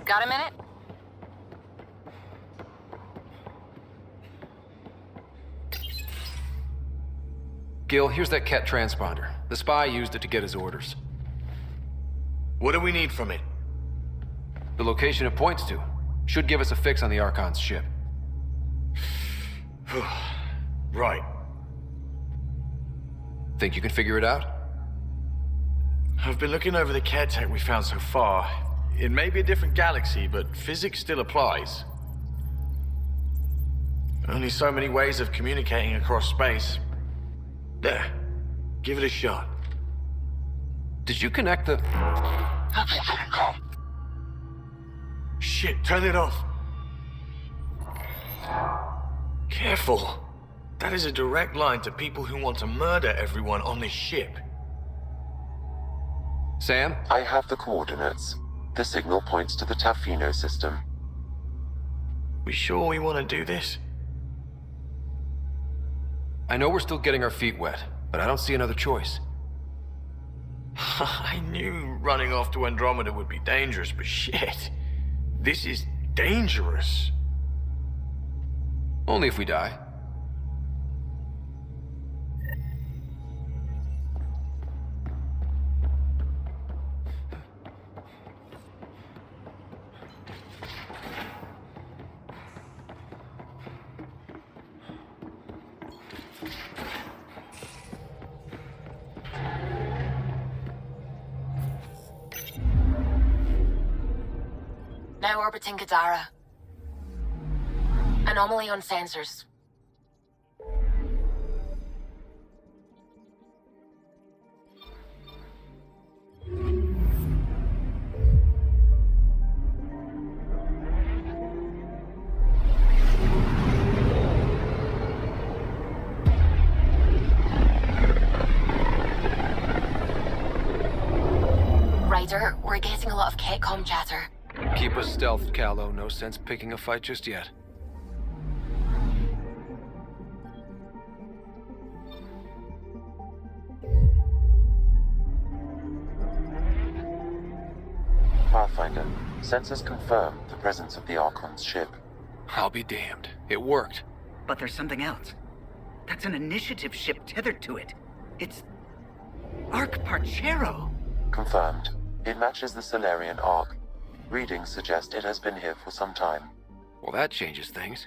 Got a minute? Gil, here's that Ket transponder. The spy used it to get his orders. What do we need from it? The location it points to. Should give us a fix on the Archon's ship. Right. Think you can figure it out? I've been looking over the care tech we found so far. It may be a different galaxy, but physics still applies. Only so many ways of communicating across space. There. Give it a shot. Did you connect the... Shit, turn it off. Careful. That is a direct line to people who want to murder everyone on this ship. Sam? I have the coordinates. The signal points to the Tafino system. We sure we want to do this? I know we're still getting our feet wet, but I don't see another choice. I knew running off to Andromeda would be dangerous, but shit. This is dangerous. Only if we die. Now orbiting Gadara. Anomaly on sensors. Ryder, we're getting a lot of Ketcom chatter. Keep us stealthed, Callow. No sense picking a fight just yet. Pathfinder, sensors confirm the presence of the Archon's ship. I'll be damned. It worked. But there's something else. That's an initiative ship tethered to it. It's Ark Parchero. Confirmed. It matches the Solarian Ark. Readings suggest it has been here for some time. Well, that changes things.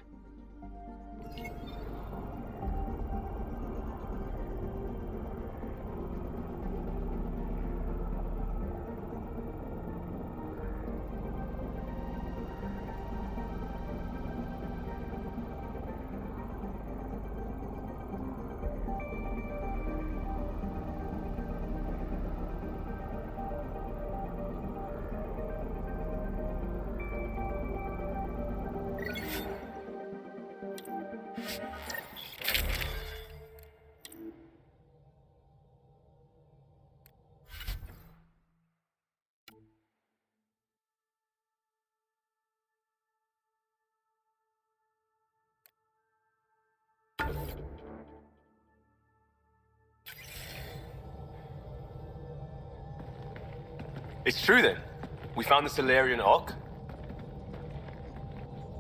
It's true then. We found the Solarian Ark.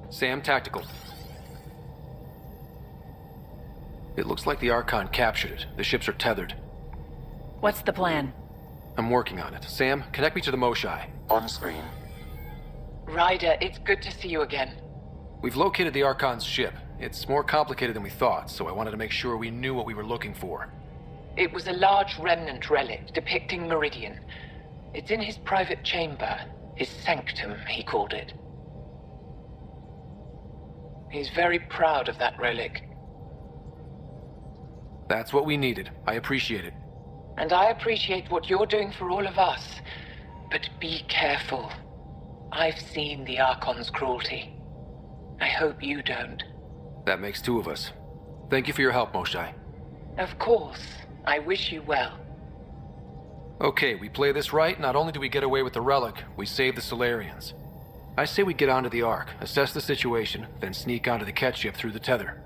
Sam, tactical. It looks like the Archon captured it. The ships are tethered. What's the plan? I'm working on it. Sam, connect me to the Moshai. On screen. Ryder, it's good to see you again. We've located the Archon's ship. It's more complicated than we thought, so I wanted to make sure we knew what we were looking for. It was a large remnant relic depicting Meridian. It's in his private chamber. His sanctum, he called it. He's very proud of that relic. That's what we needed. I appreciate it. And I appreciate what you're doing for all of us. But be careful. I've seen the Archon's cruelty. I hope you don't. That makes two of us. Thank you for your help, Moshai. Of course. I wish you well. Okay, we play this right, not only do we get away with the relic, we save the Solarians. I say we get onto the Ark, assess the situation, then sneak onto the Ket ship through the tether.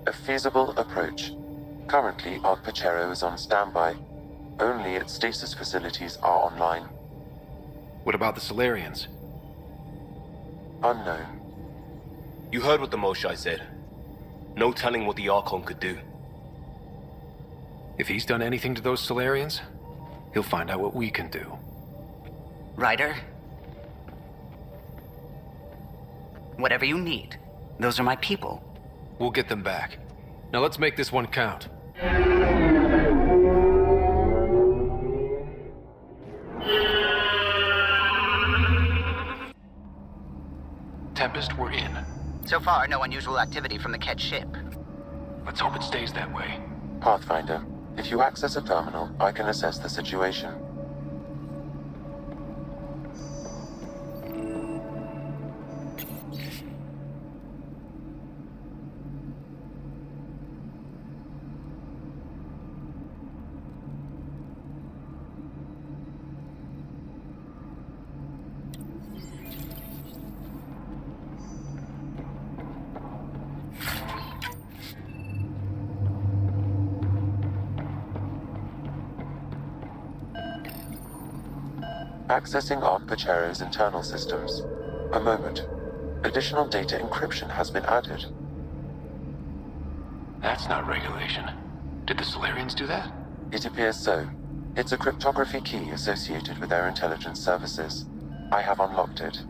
A feasible approach. Currently, Ark Parchero is on standby. Only its stasis facilities are online. What about the Solarians? Unknown. You heard what the Moshai said. No telling what the Archon could do. If he's done anything to those Solarians, he'll find out what we can do. Ryder? Whatever you need. Those are my people. We'll get them back. Now let's make this one count. Tempest, we're in. So far, no unusual activity from the Ket ship. Let's hope it stays that way. Pathfinder, if you access a terminal, I can assess the situation. Accessing Ark Parchero's internal systems. A moment. Additional data encryption has been added. That's not regulation. Did the Solarians do that? It appears so. It's a cryptography key associated with their intelligence services. I have unlocked it.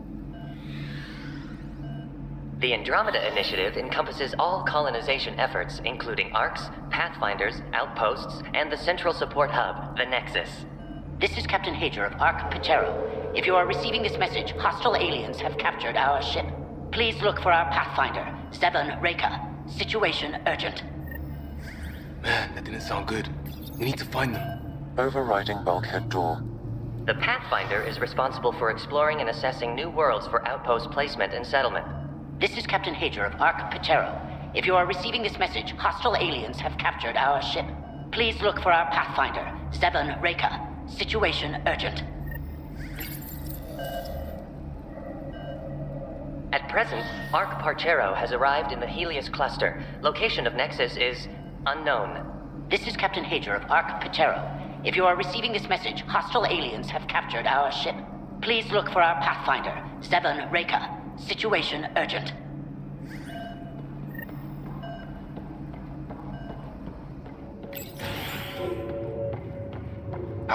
The Andromeda initiative encompasses all colonization efforts, including arcs, pathfinders, outposts, and the central support hub, the Nexus. This is Captain Hager of Ark Parchero. If you are receiving this message, hostile aliens have captured our ship. Please look for our Pathfinder, Seven Reka. Situation urgent. Man, that didn't sound good. We need to find them. Overriding bulkhead door. The Pathfinder is responsible for exploring and assessing new worlds for outpost placement and settlement. This is Captain Hager of Ark Parchero. If you are receiving this message, hostile aliens have captured our ship. Please look for our Pathfinder, Seven Reka. Situation urgent. At present, Ark Parchero has arrived in the Helios cluster. Location of Nexus is unknown. This is Captain Hager of Ark Parchero. If you are receiving this message, hostile aliens have captured our ship. Please look for our Pathfinder, Seven Reka. Situation urgent.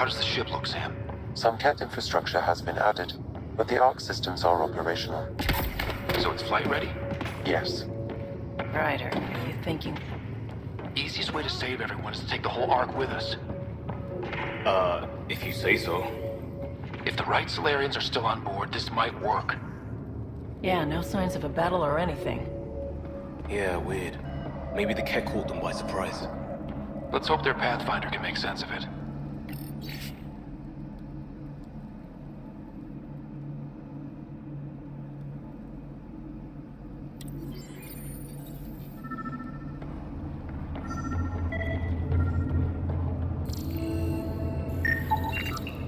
How does the ship look, Sam? Some Ket infrastructure has been added, but the Ark systems are operational. So it's flight ready? Yes. Ryder, are you thinking? Easiest way to save everyone is to take the whole Ark with us. If you say so. If the right Solarians are still on board, this might work. Yeah, no signs of a battle or anything. Yeah, weird. Maybe the Ket caught them by surprise. Let's hope their Pathfinder can make sense of it.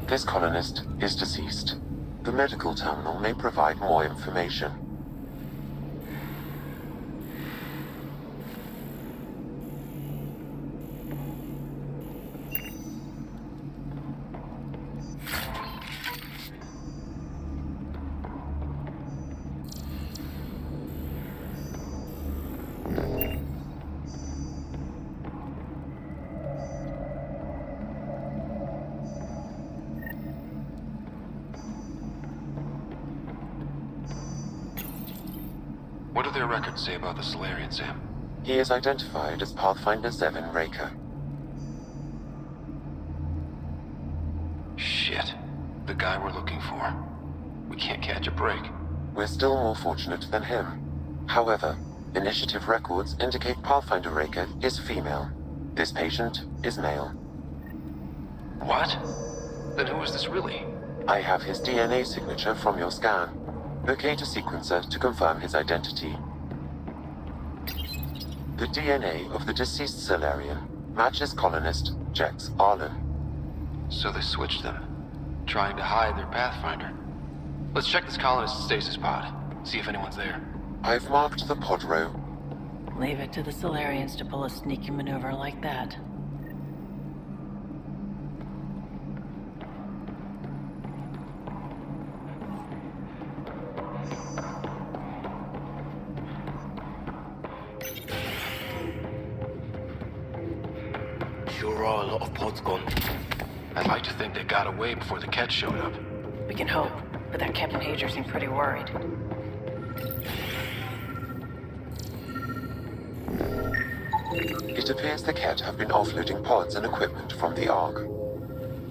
This colonist is deceased. The medical terminal may provide more information. What do their records say about the Solarian, Sam? He is identified as Pathfinder 7 Raker. Shit. The guy we're looking for. We can't catch a break. We're still more fortunate than him. However, initiative records indicate Pathfinder Raker is female. This patient is male. What? Then who is this really? I have his DNA signature from your scan. Locate a sequencer to confirm his identity. The DNA of the deceased Solarian matches colonist Jex Arlen. So they switched them, trying to hide their Pathfinder. Let's check this colonist's stasis pod, see if anyone's there. I've marked the pod row. Leave it to the Solarians to pull a sneaky maneuver like that. Sure are a lot of pods gone. I'd like to think they got away before the Ket showed up. We can hope, but that Captain Hager seemed pretty worried. It appears the Ket have been offloading pods and equipment from the Ark.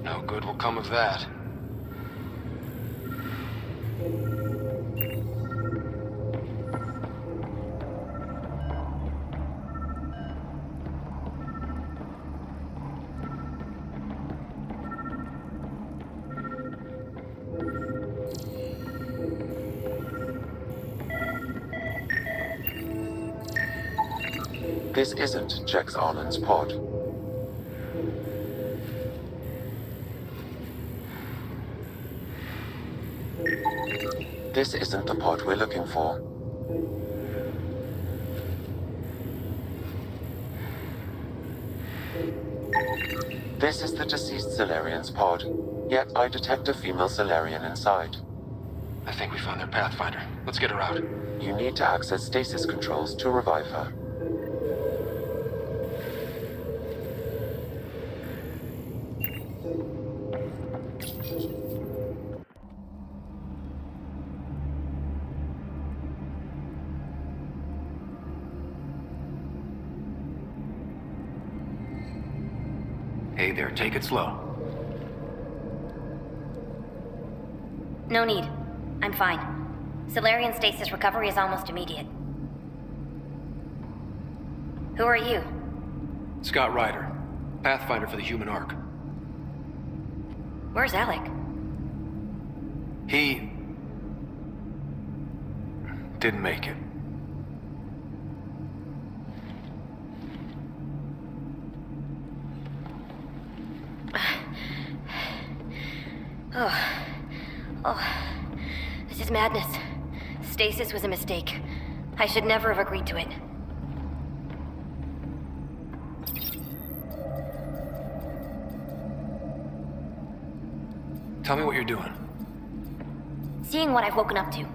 No good will come of that. This isn't Jex Arlen's pod. This isn't the pod we're looking for. This is the deceased Solarian's pod, yet I detect a female Solarian inside. I think we found their Pathfinder. Let's get her out. You need to access stasis controls to revive her. Hey there, take it slow. No need. I'm fine. Solarian stasis recovery is almost immediate. Who are you? Scott Ryder, Pathfinder for the human Ark. Where's Alec? He didn't make it. This is madness. Stasis was a mistake. I should never have agreed to it. Tell me what you're doing. Seeing what I've woken up to.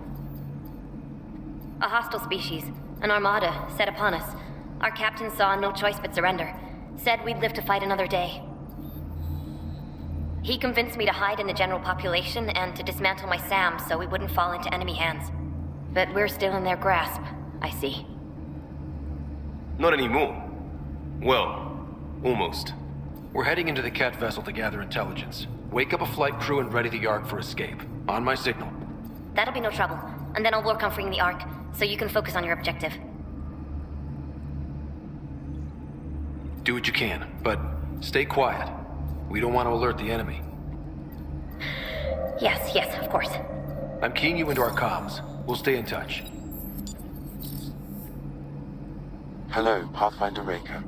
A hostile species, an armada, set upon us. Our captain saw no choice but surrender. Said we'd live to fight another day. He convinced me to hide in the general population and to dismantle my SAM so we wouldn't fall into enemy hands. But we're still in their grasp, I see. Not anymore. Well, almost. We're heading into the Cat vessel to gather intelligence. Wake up a flight crew and ready the Ark for escape. On my signal. That'll be no trouble. And then I'll work on freeing the Ark, so you can focus on your objective. Do what you can, but stay quiet. We don't want to alert the enemy. Yes, of course. I'm keying you into our comms. We'll stay in touch. Hello, Pathfinder Raker.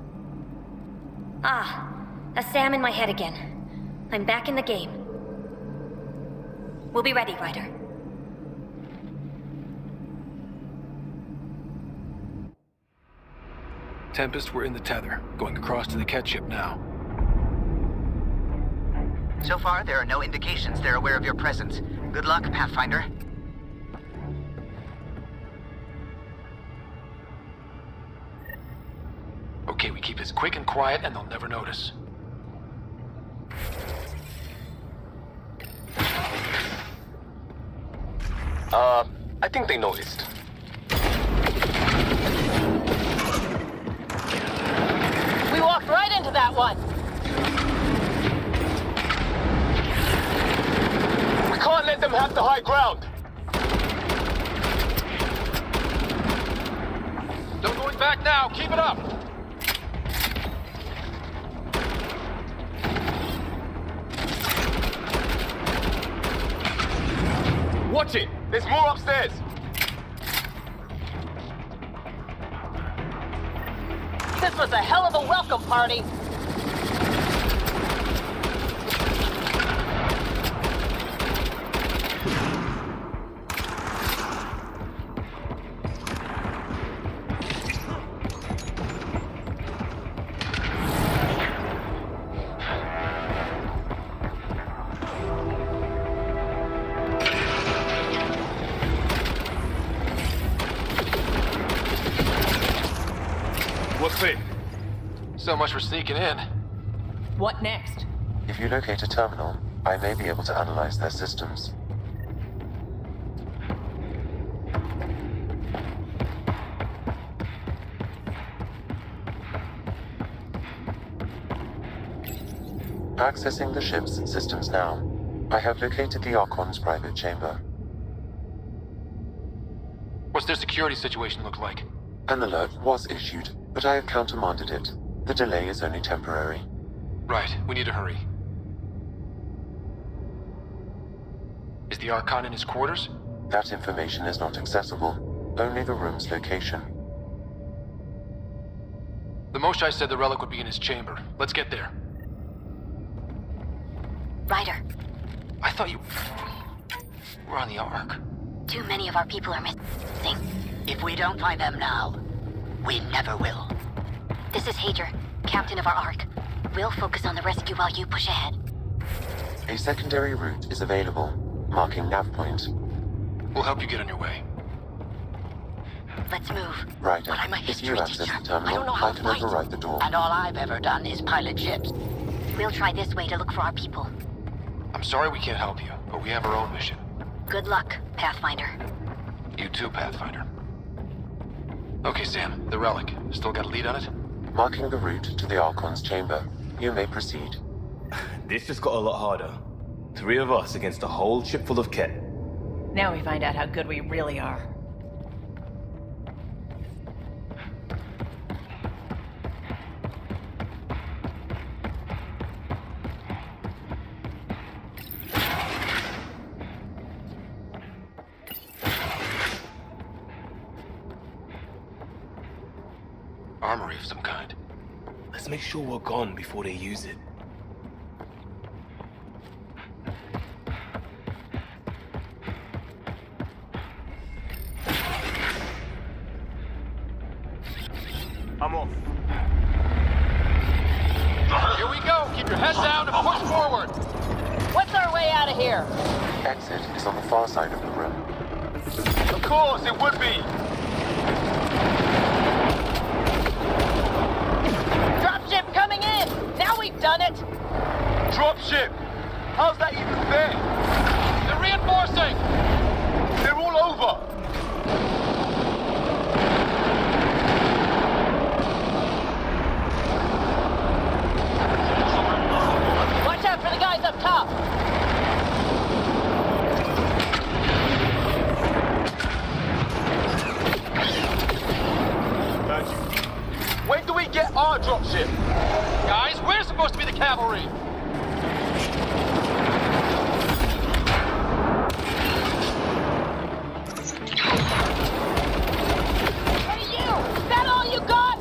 Ah, a SAM in my head again. I'm back in the game. We'll be ready, Ryder. Tempest, we're in the tether, going across to the Cat ship now. So far, there are no indications they're aware of your presence. Good luck, Pathfinder. Okay, we keep this quick and quiet and they'll never notice. I think they noticed. We walked right into that one. We can't let them have the high ground. No going back now, keep it up! Watch it! There's more upstairs! This was a hell of a welcome party. What's it? So much for sneaking in. What next? If you locate a terminal, I may be able to analyze their systems. Accessing the ship's systems now. I have located the Archon's private chamber. What's their security situation look like? An alert was issued, but I have countermanded it. The delay is only temporary. Right, we need to hurry. Is the Archon in his quarters? That information is not accessible, only the room's location. The Moshai said the relic would be in his chamber. Let's get there. Ryder, I thought you were on the Ark. too many of our people are missing. If we don't find them now, we never will. This is Hager, captain of our Ark. We'll focus on the rescue while you push ahead. A secondary route is available, marking nav point. We'll help you get on your way. Let's move. Ryder, But I'm a if history you access teacher. the terminal, I don't know how I to can fight. override the door. And all I've ever done is pilot ships. We'll try this way to look for our people. I'm sorry we can't help you, but we have our own mission. Good luck, Pathfinder. You too, Pathfinder. Okay, Sam, the relic. Still got a lead on it? Marking the route to the Archon's chamber. You may proceed. This just got a lot harder. 3 of us against a whole ship full of kit. Now we find out how good we really are. Armory of some kind. Let's make sure we're gone before they use it. I'm off. Here we go! Keep your head down and push forward! What's our way out of here? Exit is on the far side of the room. Of course, it would be! Dropship coming in! Now we've done it! Dropship! get our dropship? Guys, we're supposed to be the cavalry! Hey you! Is that all you got?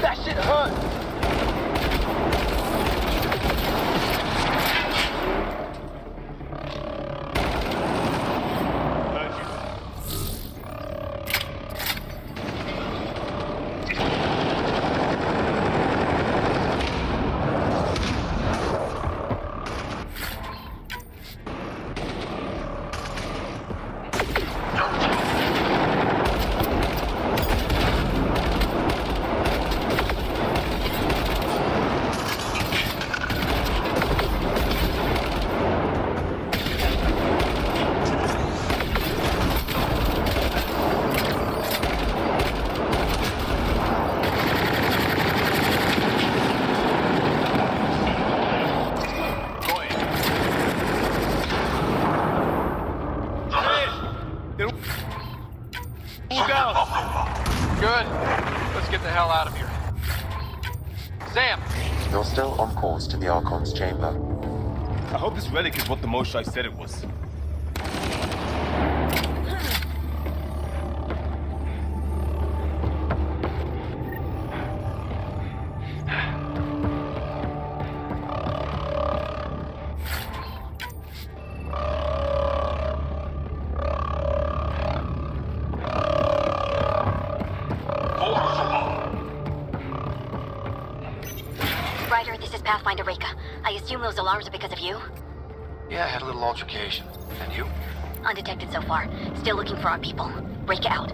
That shit hurt! Good. Let's get the hell out of here. Sam! You're still on course to the Archon's chamber. I hope this relic is what the Moshai said it was. Ryder, this is Pathfinder Reka. I assume those alarms are because of you? Yeah, I had a little altercation. And you? Undetected so far. Still looking for our people. Reka out.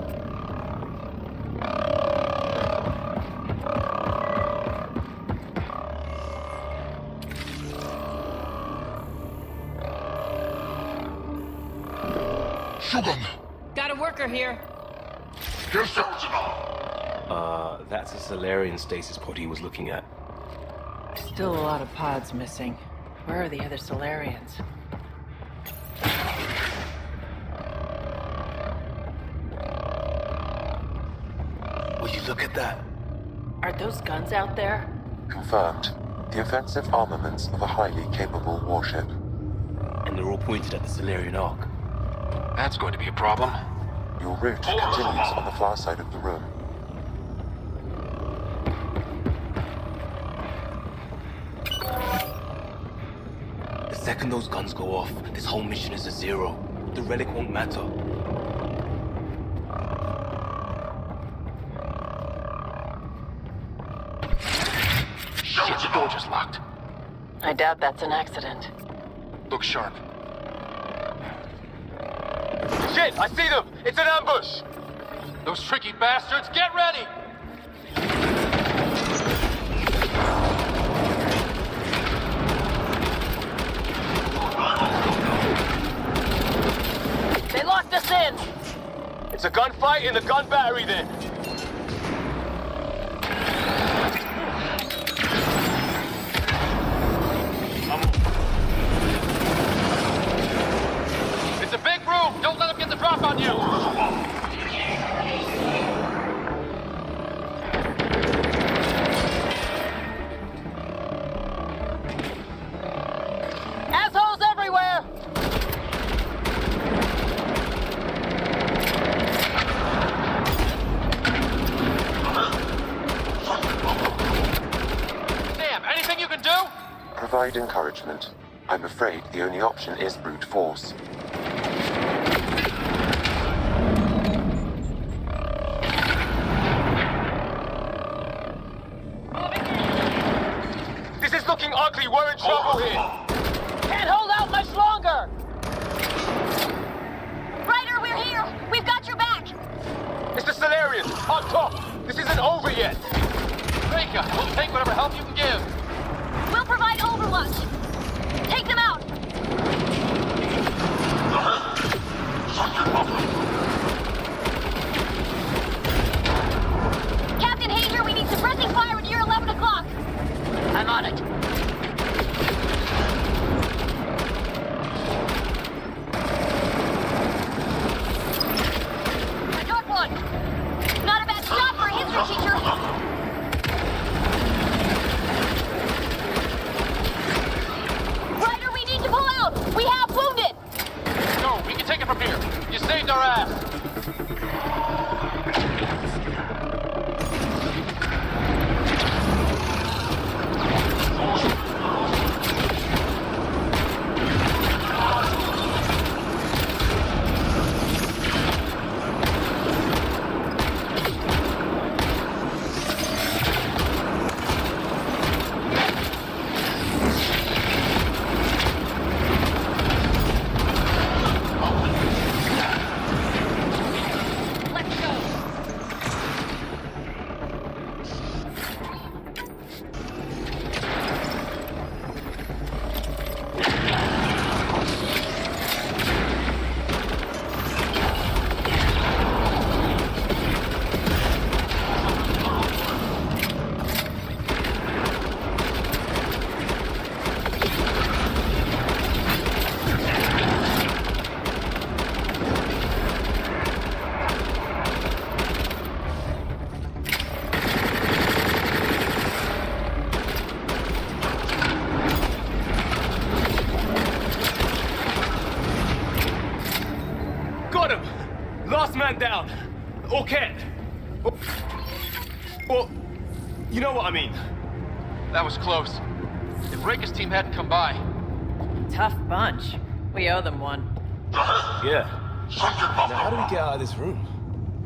Got a worker here. That's a Solarian stasis pod he was looking at. Still a lot of pods missing. Where are the other Solarians? Will you look at that? Are those guns out there? Confirmed. The offensive armaments of a highly capable warship. And they're all pointed at the Solarian Ark. That's going to be a problem. Your route continues on the far side of the room. The second those guns go off, this whole mission is a zero. The relic won't matter. Shit, the door just locked. I doubt that's an accident. Look sharp. Shit, I see them! It's an ambush! Those tricky bastards, get ready! They locked us in! It's a gunfight in the gun battery then! It's a big room! Don't let them get the drop on you! Assholes everywhere! Sam, anything you can do? Provide encouragement. I'm afraid the only option is brute force. This is looking ugly, we're in trouble here! Can't hold out much longer! Ryder, we're here! We've got your back! It's the Solarians, on top! This isn't over yet! Reka, we'll take whatever help you can give. We'll provide overwatch! Take them out! Captain Hager, we need suppressing fire at year 11 o'clock! I'm on it. here. You saved our ass. Down. Okay. Well, you know what I mean. That was close. If Reka's team hadn't come by. Tough bunch. We owe them one. Yeah. Now, how do we get out of this room?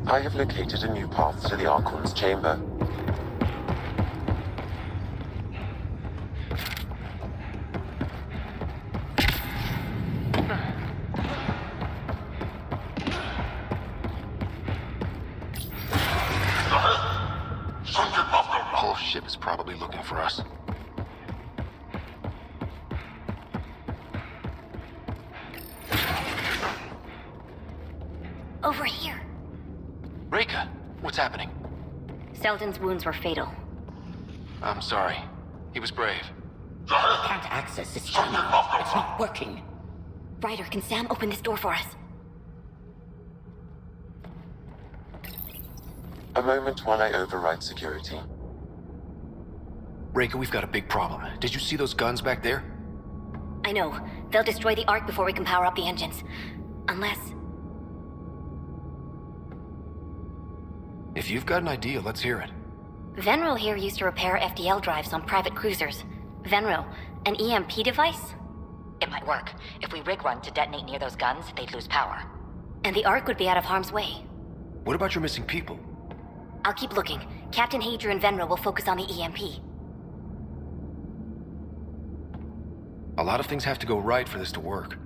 I have located a new path to the Archon's chamber. The whole ship is probably looking for us. Over here. Reka, what's happening? Selden's wounds were fatal. I'm sorry. He was brave. I can't access this channel. It's not working. Ryder, can Sam open this door for us? A moment while I override security. Reka, we've got a big problem. Did you see those guns back there? I know. They'll destroy the Ark before we can power up the engines. Unless... If you've got an idea, let's hear it. Venro here used to repair FDL drives on private cruisers. Venro, an EMP device? It might work. If we rig one to detonate near those guns, they'd lose power. And the Ark would be out of harm's way. What about your missing people? I'll keep looking. Captain Hadra and Venro will focus on the EMP. A lot of things have to go right for this to work.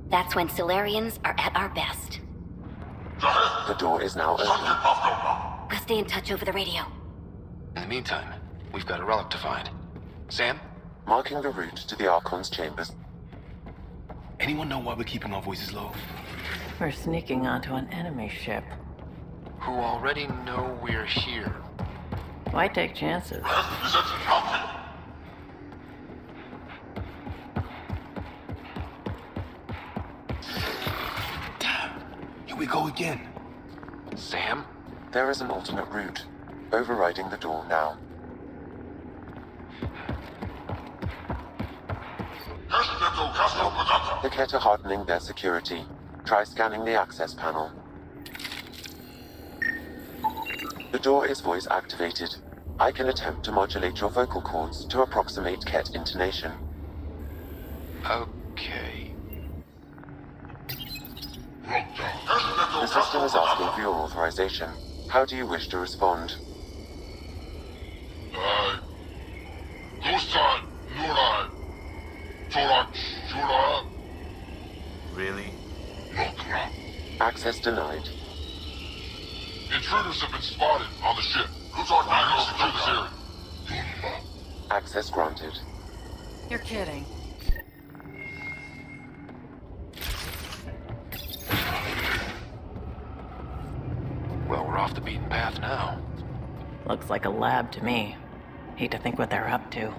That's when Solarians are at our best. The door is now open. We'll stay in touch over the radio. In the meantime, we've got a relic to find. Sam? Marking the route to the Archon's chambers. Anyone know why we're keeping our voices low? We're sneaking onto an enemy ship. Who already know we're here. Why take chances? Here we go again. Sam? There is an alternate route. Overriding the door now. The Ket are hardening their security. Try scanning the access panel. The door is voice activated. I can attempt to modulate your vocal cords to approximate Ket intonation. Okay. The system is asking for your authorization. How do you wish to respond? Really? Access denied. Intruders have been spotted on the ship. Who's on duty to secure this area? Access granted. You're kidding. Well, we're off the beaten path now. Looks like a lab to me. Hate to think what they're up to.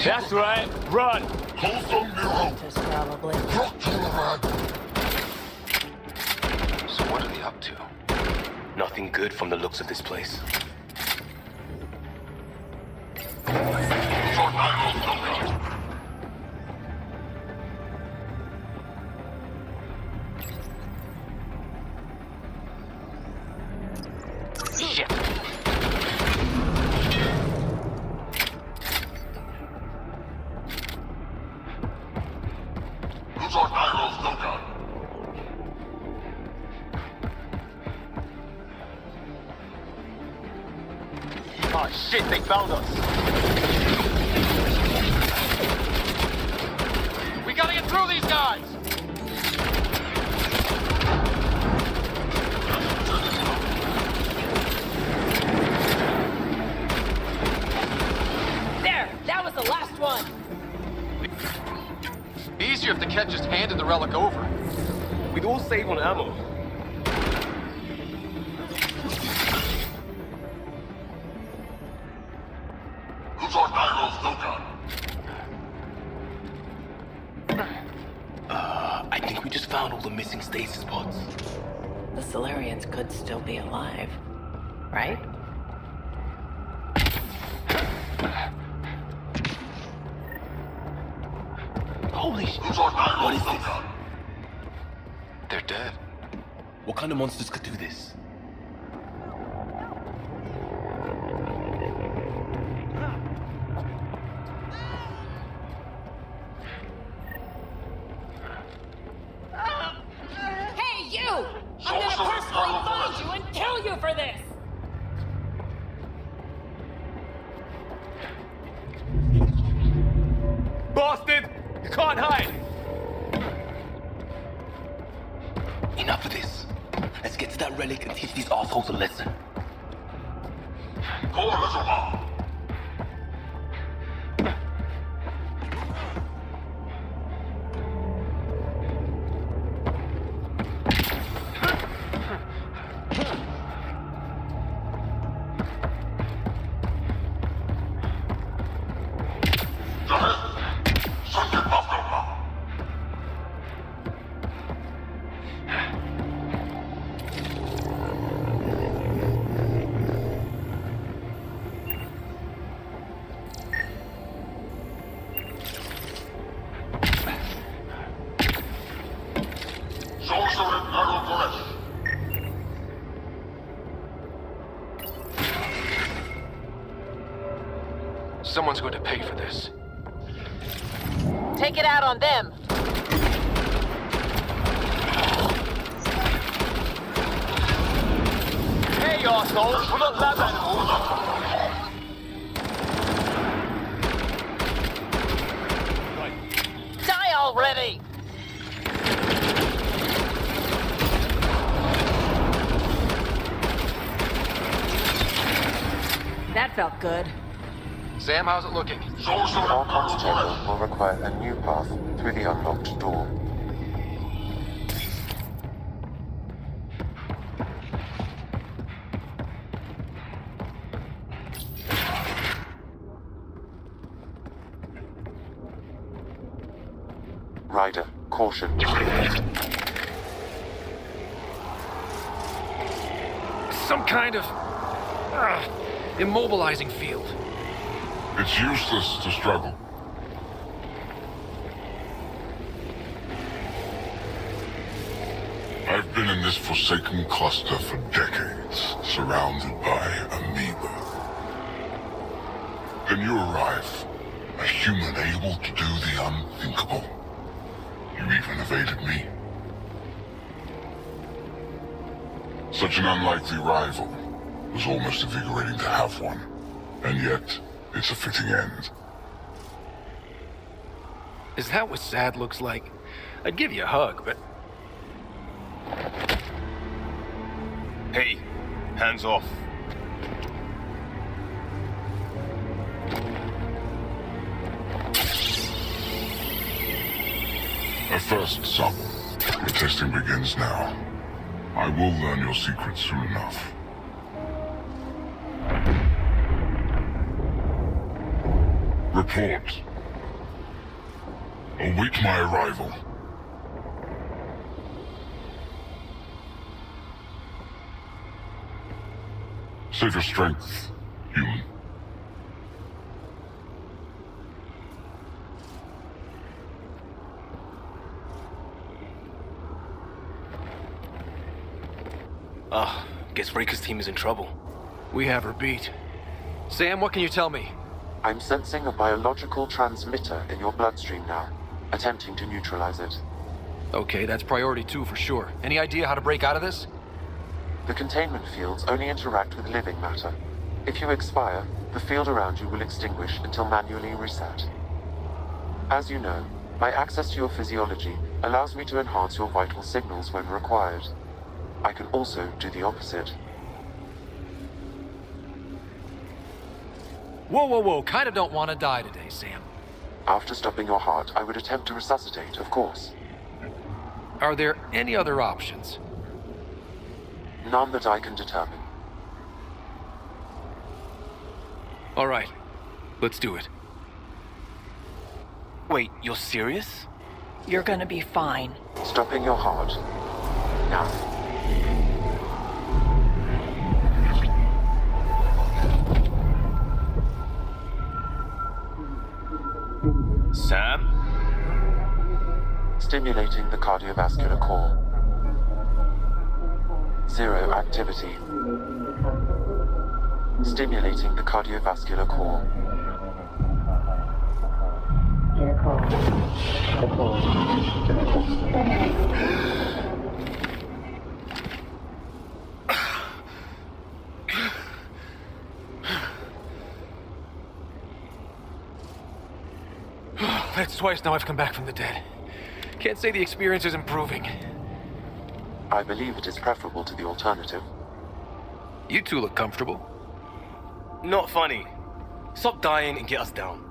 That's right, run! Probably. So what are they up to? Nothing good from the looks of this place. Shit! Oh shit, they found us! We gotta get through these guys! There! That was the last one! Easier if the Ket just handed the relic over. We'd all save on ammo. I think we just found all the missing stasis pods. The Solarians could still be alive, right? Holy shit! What is this? They're dead. What kind of monsters could do this? Hey, you! I'm gonna personally find you and kill you for this! Bastard! You can't hide! Enough of this. Let's get to that relic and teach these assholes a lesson. Someone's going to pay for this. Take it out on them! Hey, assholes! We're not lab animals! Die already! That felt good. Sam, how's it looking? Archon's terminal will require a new path through the unlocked door. Rider, caution. Some kind of immobilizing field. It's useless to struggle. I've been in this forsaken cluster for decades, surrounded by amoeba. Then you arrive, a human able to do the unthinkable. You even evaded me. Such an unlikely rival. It was almost invigorating to have one, and yet it's a fitting end. Is that what sad looks like? I'd give you a hug, but... Hey, hands off. A first, son. Your testing begins now. I will learn your secrets soon enough. Report. Await my arrival. Save your strength, human. Guess Reika's team is in trouble. We have her beat. Sam, what can you tell me? I'm sensing a biological transmitter in your bloodstream now, attempting to neutralize it. Okay, that's priority 2 for sure. Any idea how to break out of this? The containment fields only interact with living matter. If you expire, the field around you will extinguish until manually reset. As you know, my access to your physiology allows me to enhance your vital signals when required. I can also do the opposite. Whoa, whoa, whoa. Kinda don't want to die today, Sam. After stopping your heart, I would attempt to resuscitate, of course. Are there any other options? None that I can determine. All right. Let's do it. Wait, you're serious? You're gonna be fine. Stopping your heart. Now. Sam? Stimulating the cardiovascular core. 0 activity. Stimulating the cardiovascular core. That's twice now I've come back from the dead. Can't say the experience is improving. I believe it is preferable to the alternative. You two look comfortable. Not funny. Stop dying and get us down.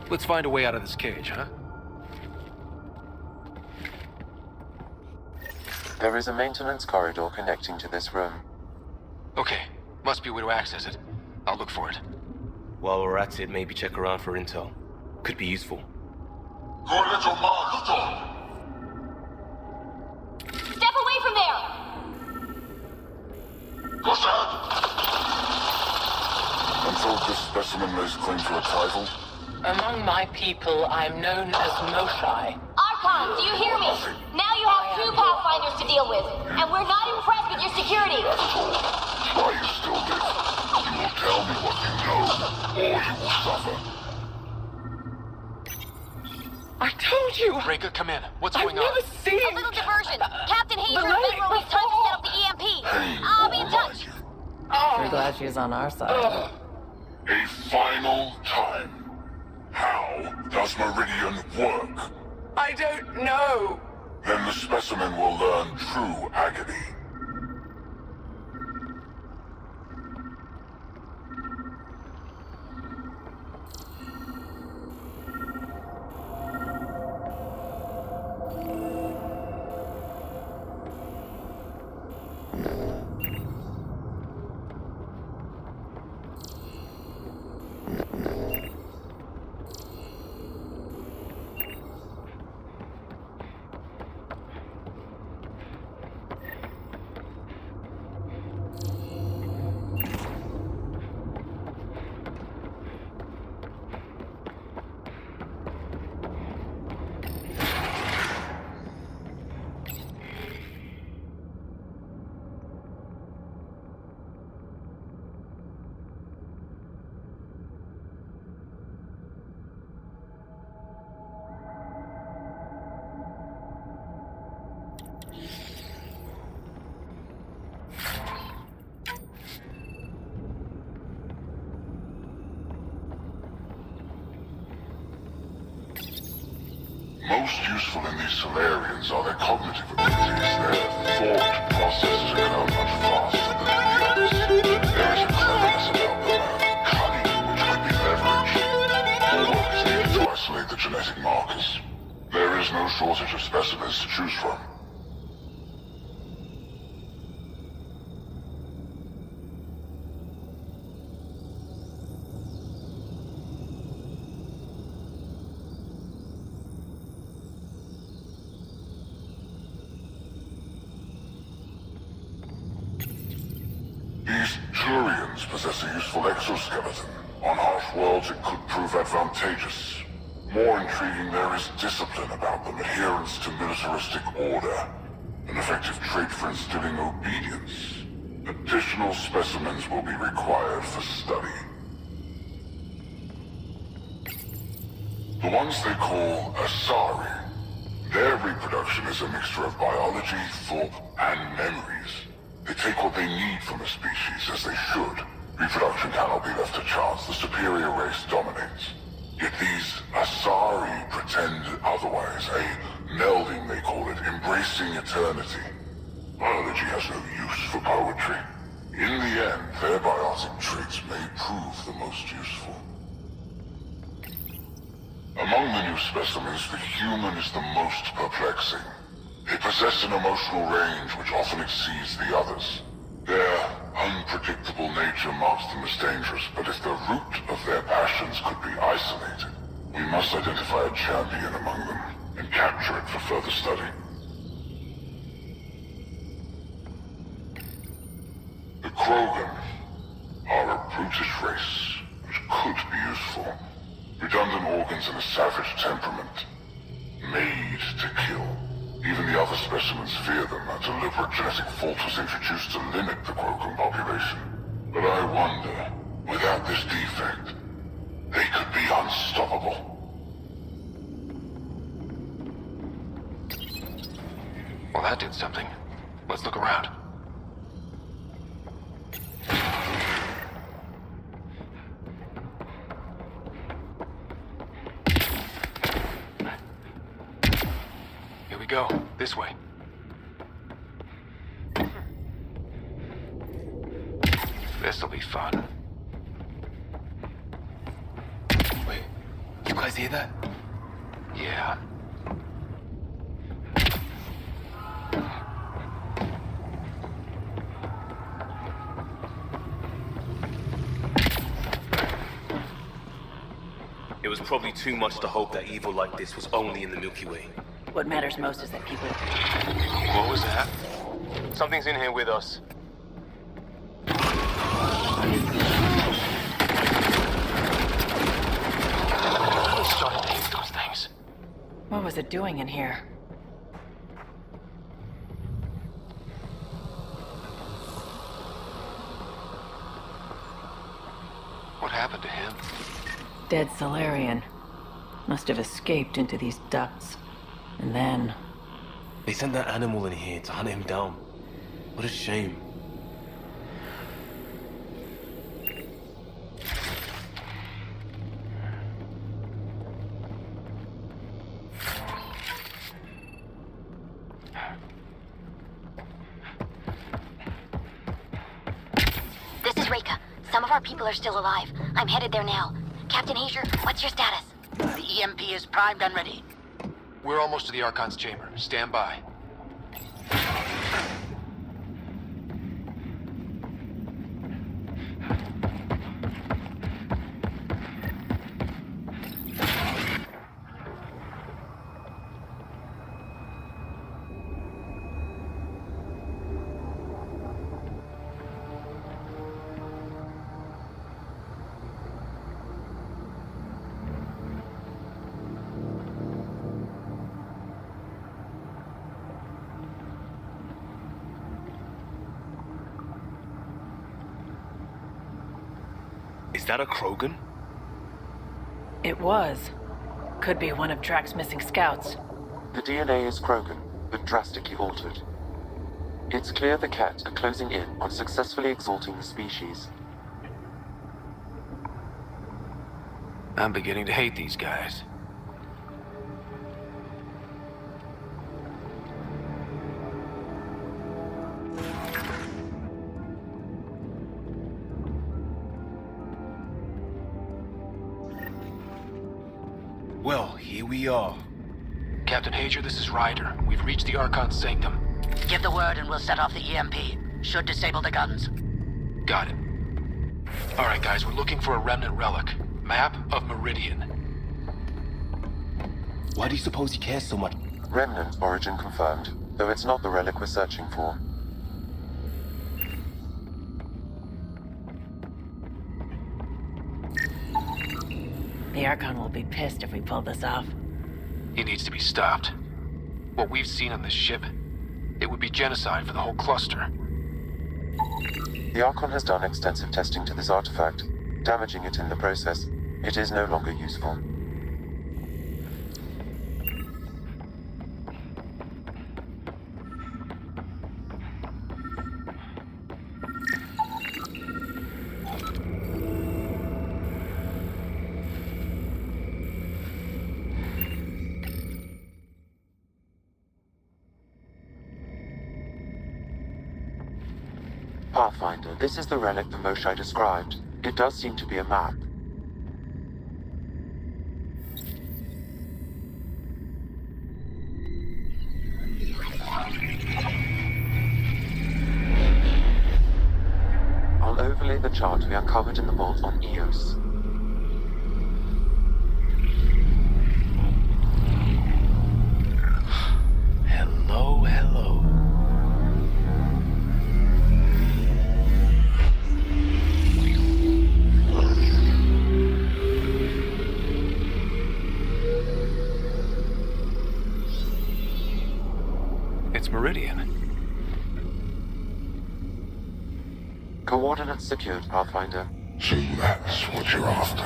Let's find a way out of this cage, huh? There is a maintenance corridor connecting to this room. Okay. Must be a way to access it. I'll look for it. While we're at it, maybe check around for intel. Could be useful. Step away from there! What's that? I'm told this specimen lays claim to a title. Among my people, I'm known as Moshai. Archon, do you hear me? Now you have 2 Pathfinders to deal with, and we're not impressed with your security. Why you still live? You will tell me what you know, or you will suffer. I told you! Reika, come in. What's going on? A little diversion. Captain Hager and Federal is trying to set up the EMP. I'll be in touch. We're glad she's on our side. A final time. How does Meridian work? I don't know. Then the specimen will learn true agony. Most useful in these Solarians are their cognitive abilities. Their thought processes occur much faster than the others. There is a cleverness about them, a cunning which could be leveraged. More work is needed to isolate the genetic markers. There is no shortage of specimens to choose from. These Turians possess a useful exoskeleton. On harsh worlds, it could prove advantageous. More intriguing, there is discipline about them, adherence to militaristic order, an effective trait for instilling obedience. Additional specimens will be required for study. The ones they call Asari. Their reproduction is a mixture of biology, thought, and memories. They take what they need from a species, as they should. Reproduction cannot be left to chance. The superior race dominates. Yet these Asari pretend otherwise. A melding, they call it, embracing eternity. Biology has no use for poetry. In the end, their biotic traits may prove the most useful. Among the new specimens, the human is the most perplexing. They possess an emotional range which often exceeds the others. Their unpredictable nature marks them as dangerous, but if the root of their passions could be isolated, we must identify a champion among them and capture it for further study. The Krogan are a brutish race which could be useful. Redundant organs and a savage temperament. Made to kill. Even the other specimens fear them. A deliberate genetic fault was introduced to limit the Krogan population. But I wonder, without this defect, they could be unstoppable. Well, that did something. Let's look around. Here we go. This way. This'll be fun. Wait, you guys hear that? Yeah. It was probably too much to hope that evil like this was only in the Milky Way. What matters most is that people... What was that? Something's in here with us. I'm starting to hate those things. What was it doing in here? What happened to him? Dead Solarian. Must have escaped into these ducts. And then... They sent that animal in here to hunt him down. What a shame. This is Reka. Some of our people are still alive. I'm headed there now. Captain Hager, what's your status? The EMP is primed and ready. We're almost to the Archon's chamber. Stand by. Is that a Krogan? It was. Could be one of Drax's missing scouts. The DNA is Krogan, but drastically altered. It's clear the Cat are closing in on successfully exalting the species. I'm beginning to hate these guys. Well, here we are. Captain Hager, this is Ryder. We've reached the Archon's sanctum. Give the word and we'll set off the EMP. Should disable the guns. Got it. All right, guys, we're looking for a remnant relic. Map of Meridian. Why do you suppose he cares so much? Remnant origin confirmed, though it's not the relic we're searching for. The Archon will be pissed if we pull this off. He needs to be stopped. What we've seen on this ship, it would be genocide for the whole cluster. The Archon has done extensive testing to this artifact, damaging it in the process. It is no longer useful. Pathfinder, this is the relic the Moshai described. It does seem to be a map. I'll overlay the chart we uncovered in the vault on EOS. Hello, hello. It's Meridian. Coordinates secured, Pathfinder. So that's what you're after.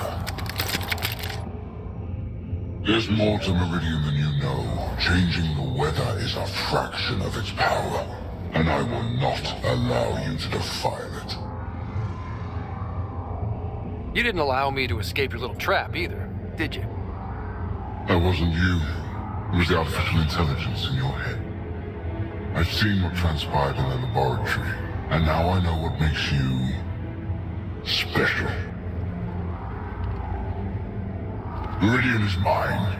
There's more to Meridian than you know. Changing the weather is a fraction of its power, and I will not allow you to defile it. You didn't allow me to escape your little trap either, did you? That wasn't you. It was the artificial intelligence in your head. I've seen what transpired in the laboratory, and now I know what makes you special. Meridian is mine.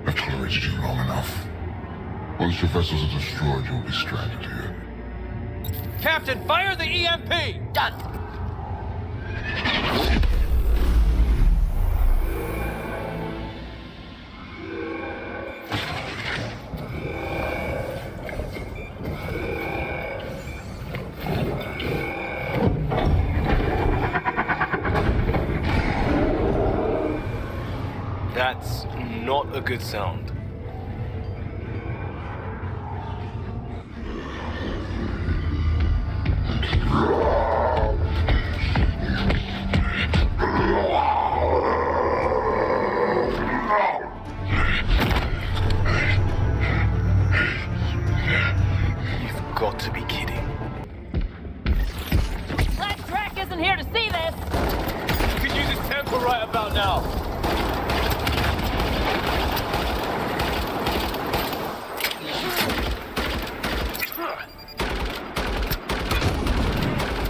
I've tolerated you long enough. Once your vessels are destroyed, you'll be stranded here. Captain, fire the EMP! Done! That's not a good sound. You've got to be kidding. That Drac isn't here to see this! You could use his temper right about now.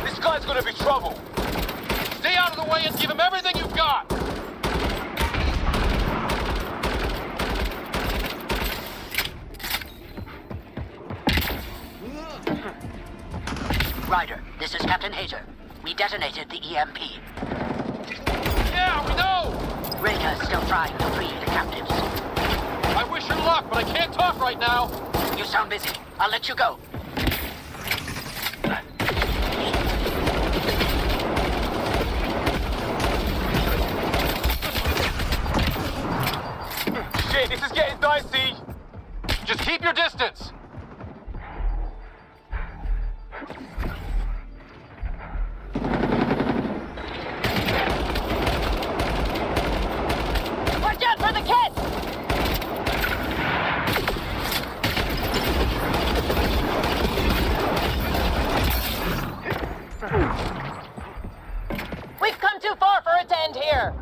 This guy's gonna be trouble. Stay out of the way and give him everything you've got! Ryder, this is Captain Hager. We detonated the EMP. Yeah, we know! Reka is still trying to free the captives. I wish her luck, but I can't talk right now. You sound busy. I'll let you go. Shit, this is getting dicey. Just keep your distance. Watch out for the kid! We've come too far for it to end here!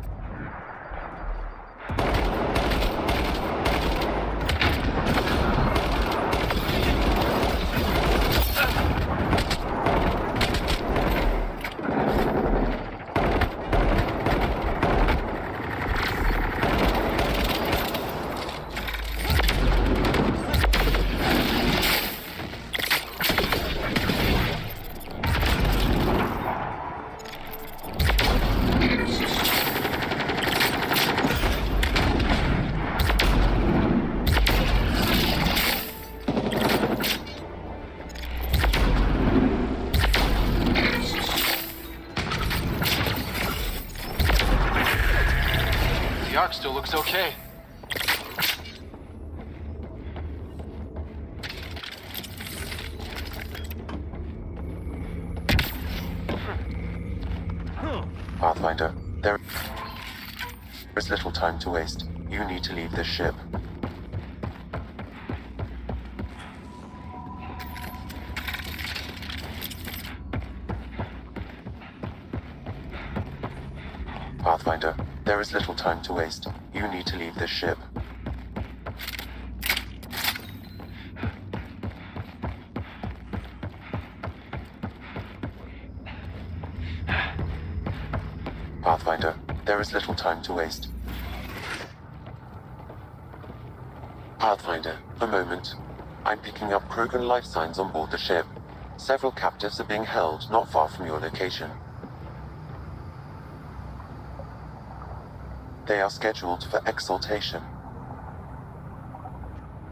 Looks okay. Pathfinder, there is little time to waste. You need to leave this ship. Pathfinder, there is little time to waste. You need to leave this ship. Pathfinder, there is little time to waste. Pathfinder, a moment. I'm picking up Krogan life signs on board the ship. Several captives are being held not far from your location. They are scheduled for exaltation.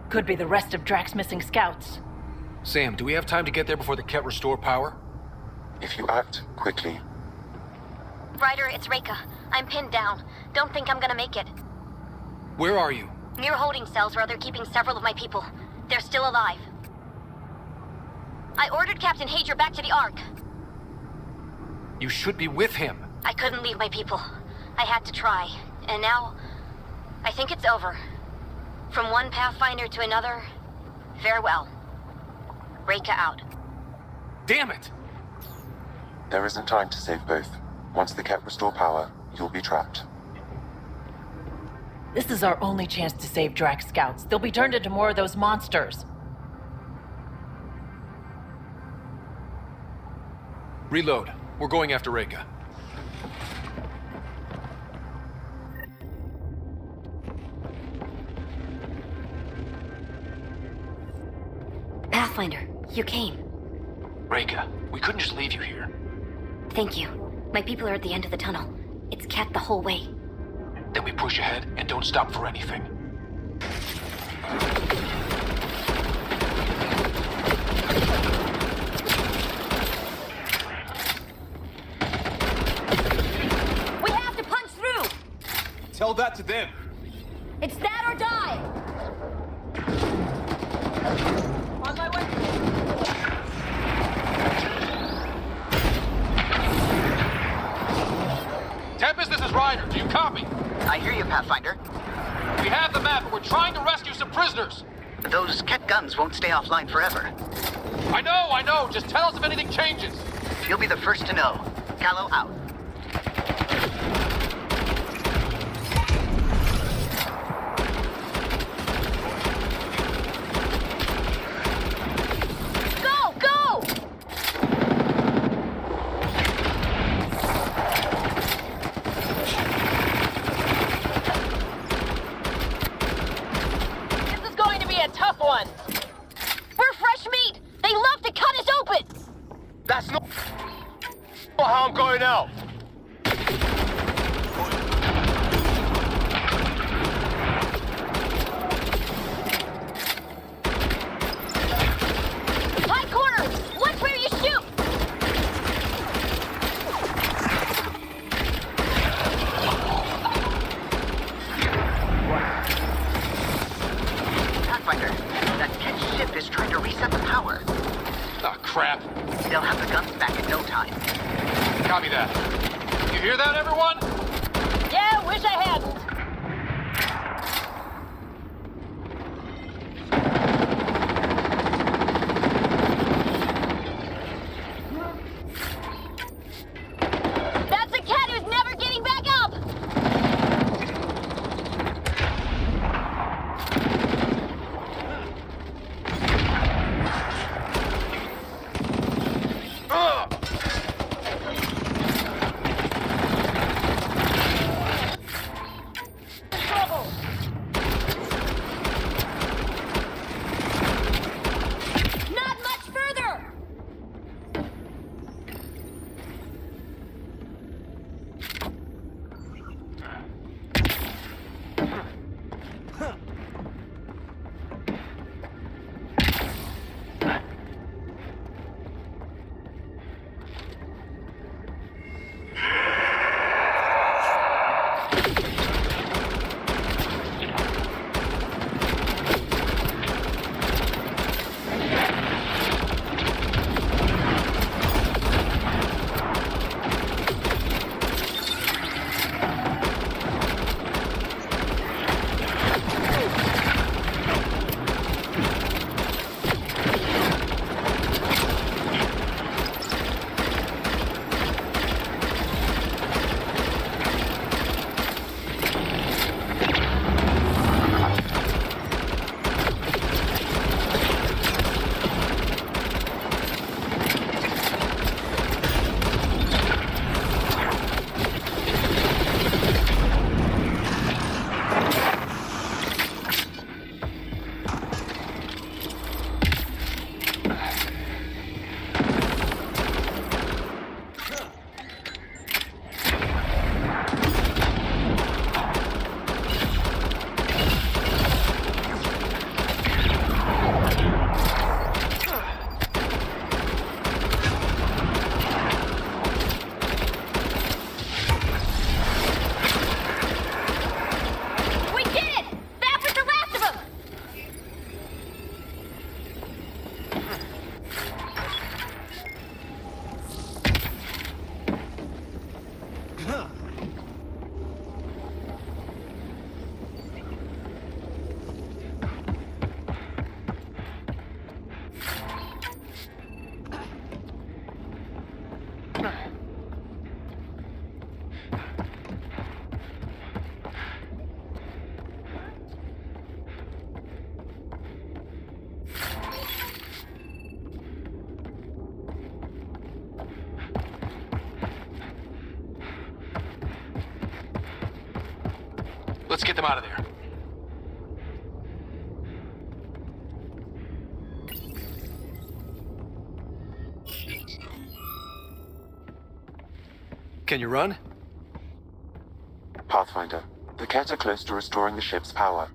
Could be the rest of Drax's missing scouts. Sam, do we have time to get there before the Ket restore power? If you act quickly. Ryder, it's Reika. I'm pinned down. Don't think I'm gonna make it. Where are you? Near holding cells where they're keeping several of my people. They're still alive. I ordered Captain Hager back to the Ark. You should be with him. I couldn't leave my people. I had to try. And now, I think it's over. From one Pathfinder to another, farewell. Reika out. Damn it! There isn't time to save both. Once the Ket restore power, you'll be trapped. This is our only chance to save Drax scouts. They'll be turned into more of those monsters. Reload. We're going after Reika. Pathfinder, you came. Reika, we couldn't just leave you here. Thank you. My people are at the end of the tunnel. It's Ket the whole way. Then we push ahead and don't stop for anything. We have to punch through! Tell that to them. It's that or die! On my way. Tempest, this is Ryder. Do you copy? I hear you, Pathfinder. We have the map, and we're trying to rescue some prisoners. Those Ket guns won't stay offline forever. I know. Just tell us if anything changes. You'll be the first to know. Callow out. Go! Go! This is going to be a tough one. We're fresh meat. They love to cut us open. That's not how I'm going out. High corners. Watch where you shoot. Pathfinder, that Ket ship is trying to reset the power. Ah, crap. They'll have the guns back in no time. Copy that. You hear that, everyone? Yeah, wish I hadn't. That's a cat who's never getting back up! Let's get them out of there. Can you run? Pathfinder, the Ket are close to restoring the ship's power.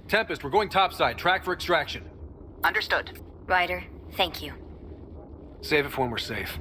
Tempest, we're going topside. Track for extraction. Understood. Ryder, thank you. Save it for when we're safe.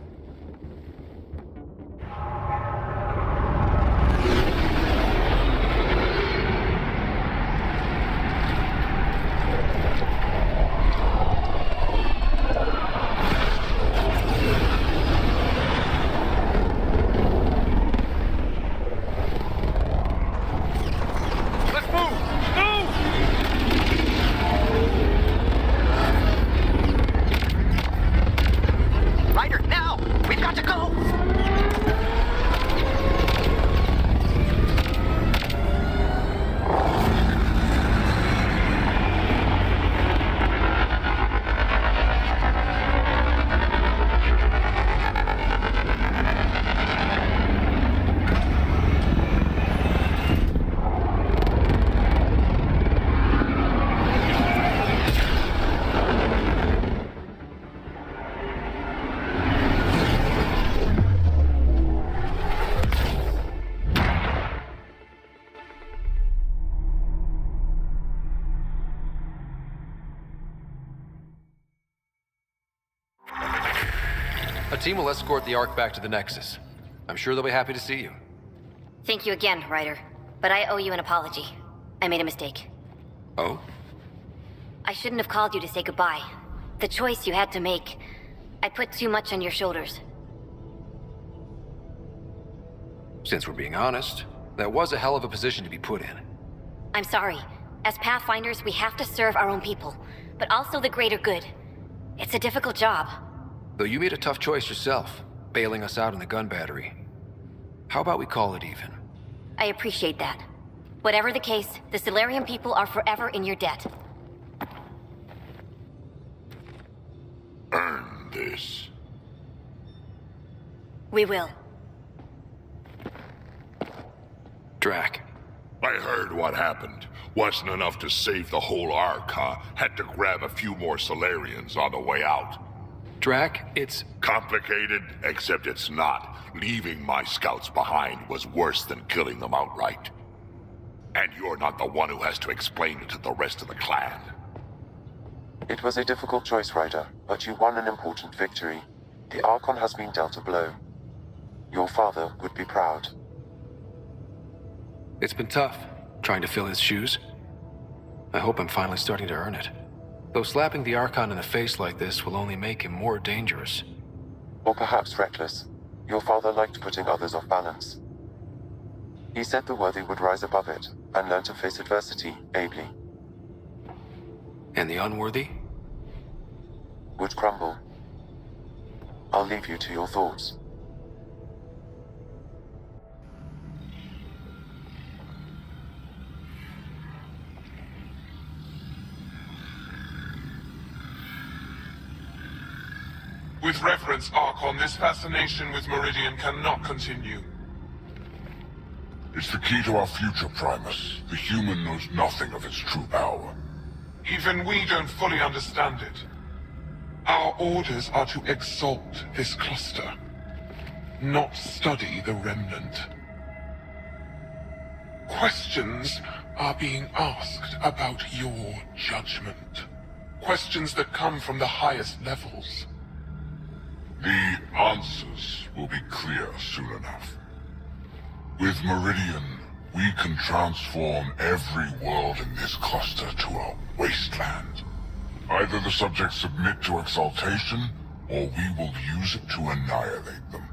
A team will escort the Ark back to the Nexus. I'm sure they'll be happy to see you. Thank you again, Ryder. But I owe you an apology. I made a mistake. Oh? I shouldn't have called you to say goodbye. The choice you had to make. I put too much on your shoulders. Since we're being honest, that was a hell of a position to be put in. I'm sorry. As Pathfinders, we have to serve our own people, but also the greater good. It's a difficult job. Though you made a tough choice yourself, bailing us out in the gun battery. How about we call it even? I appreciate that. Whatever the case, the Solarian people are forever in your debt. Earn this. We will. Drac. I heard what happened. Wasn't enough to save the whole Ark, huh? Had to grab a few more Solarians on the way out. Drac, it's... complicated, except it's not. Leaving my scouts behind was worse than killing them outright. And you're not the one who has to explain it to the rest of the clan. It was a difficult choice, Ryder, but you won an important victory. The Archon has been dealt a blow. Your father would be proud. It's been tough, trying to fill his shoes. I hope I'm finally starting to earn it. Though slapping the Archon in the face like this will only make him more dangerous. Or perhaps reckless. Your father liked putting others off balance. He said the worthy would rise above it and learn to face adversity ably. And the unworthy? Would crumble. I'll leave you to your thoughts. With reverence, Archon, this fascination with Meridian cannot continue. It's the key to our future, Primus. The human knows nothing of its true power. Even we don't fully understand it. Our orders are to exalt this cluster, not study the remnant. Questions are being asked about your judgment. Questions that come from the highest levels. The answers will be clear soon enough. With Meridian, we can transform every world in this cluster to a wasteland. Either the subjects submit to exaltation, or we will use it to annihilate them.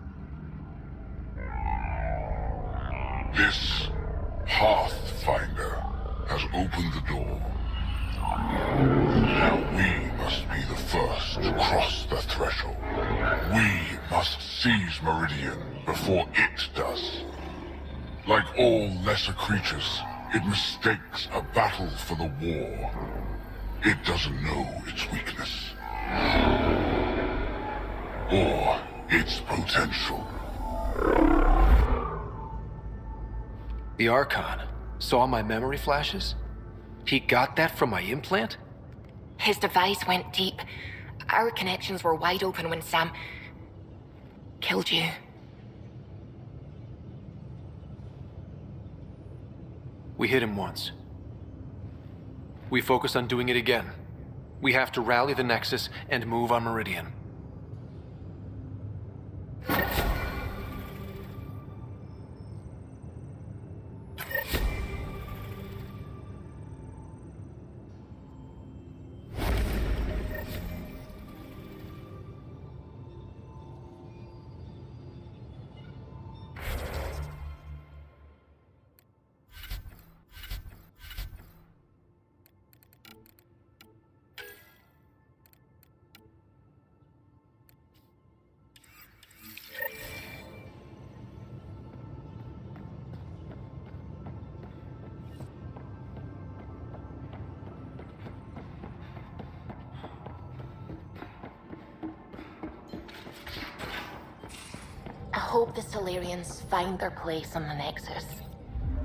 This Pathfinder has opened the door. Now we must be the first to cross the threshold. We must seize Meridian before it does. Like all lesser creatures, it mistakes a battle for the war. It doesn't know its weakness. Or its potential. The Archon. Saw my memory flashes? He got that from my implant? His device went deep. Our connections were wide open when Sam killed you. We hit him once. We focus on doing it again. We have to rally the Nexus and move on Meridian. I hope the Solarians find their place on the Nexus.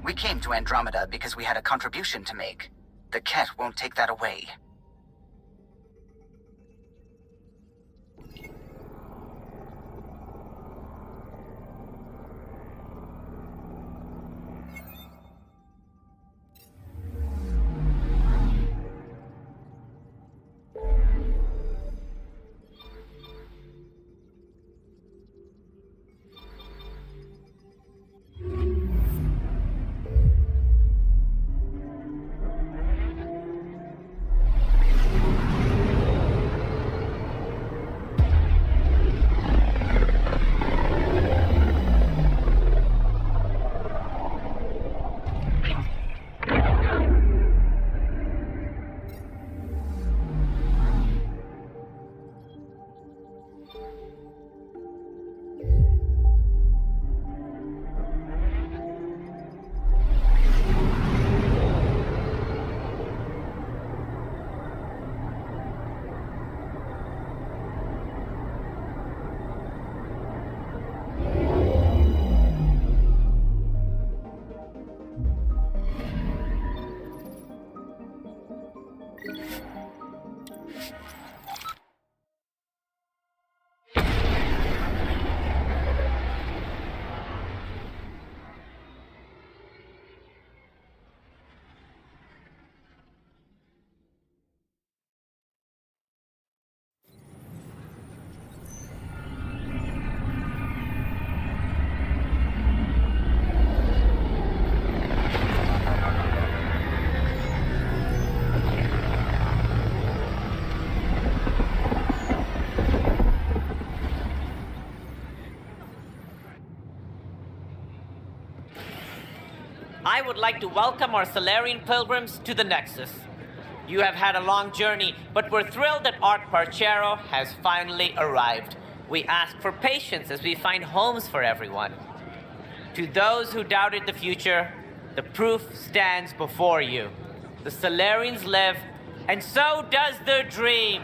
We came to Andromeda because we had a contribution to make. The Ket won't take that away. I would like to welcome our Solarian pilgrims to the Nexus. You have had a long journey, but we're thrilled that Ark Parchero has finally arrived. We ask for patience as we find homes for everyone. To those who doubted the future, the proof stands before you. The Solarians live, and so does their dream.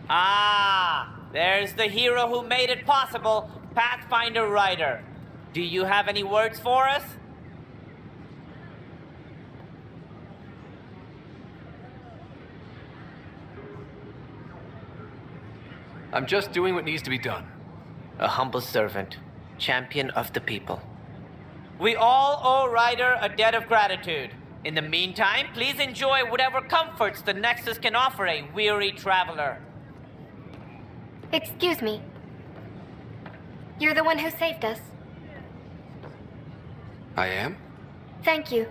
Ah, there's the hero who made it possible, Pathfinder Ryder. Do you have any words for us? I'm just doing what needs to be done. A humble servant, champion of the people. We all owe Ryder a debt of gratitude. In the meantime, please enjoy whatever comforts the Nexus can offer a weary traveler. Excuse me. You're the one who saved us. I am? Thank you.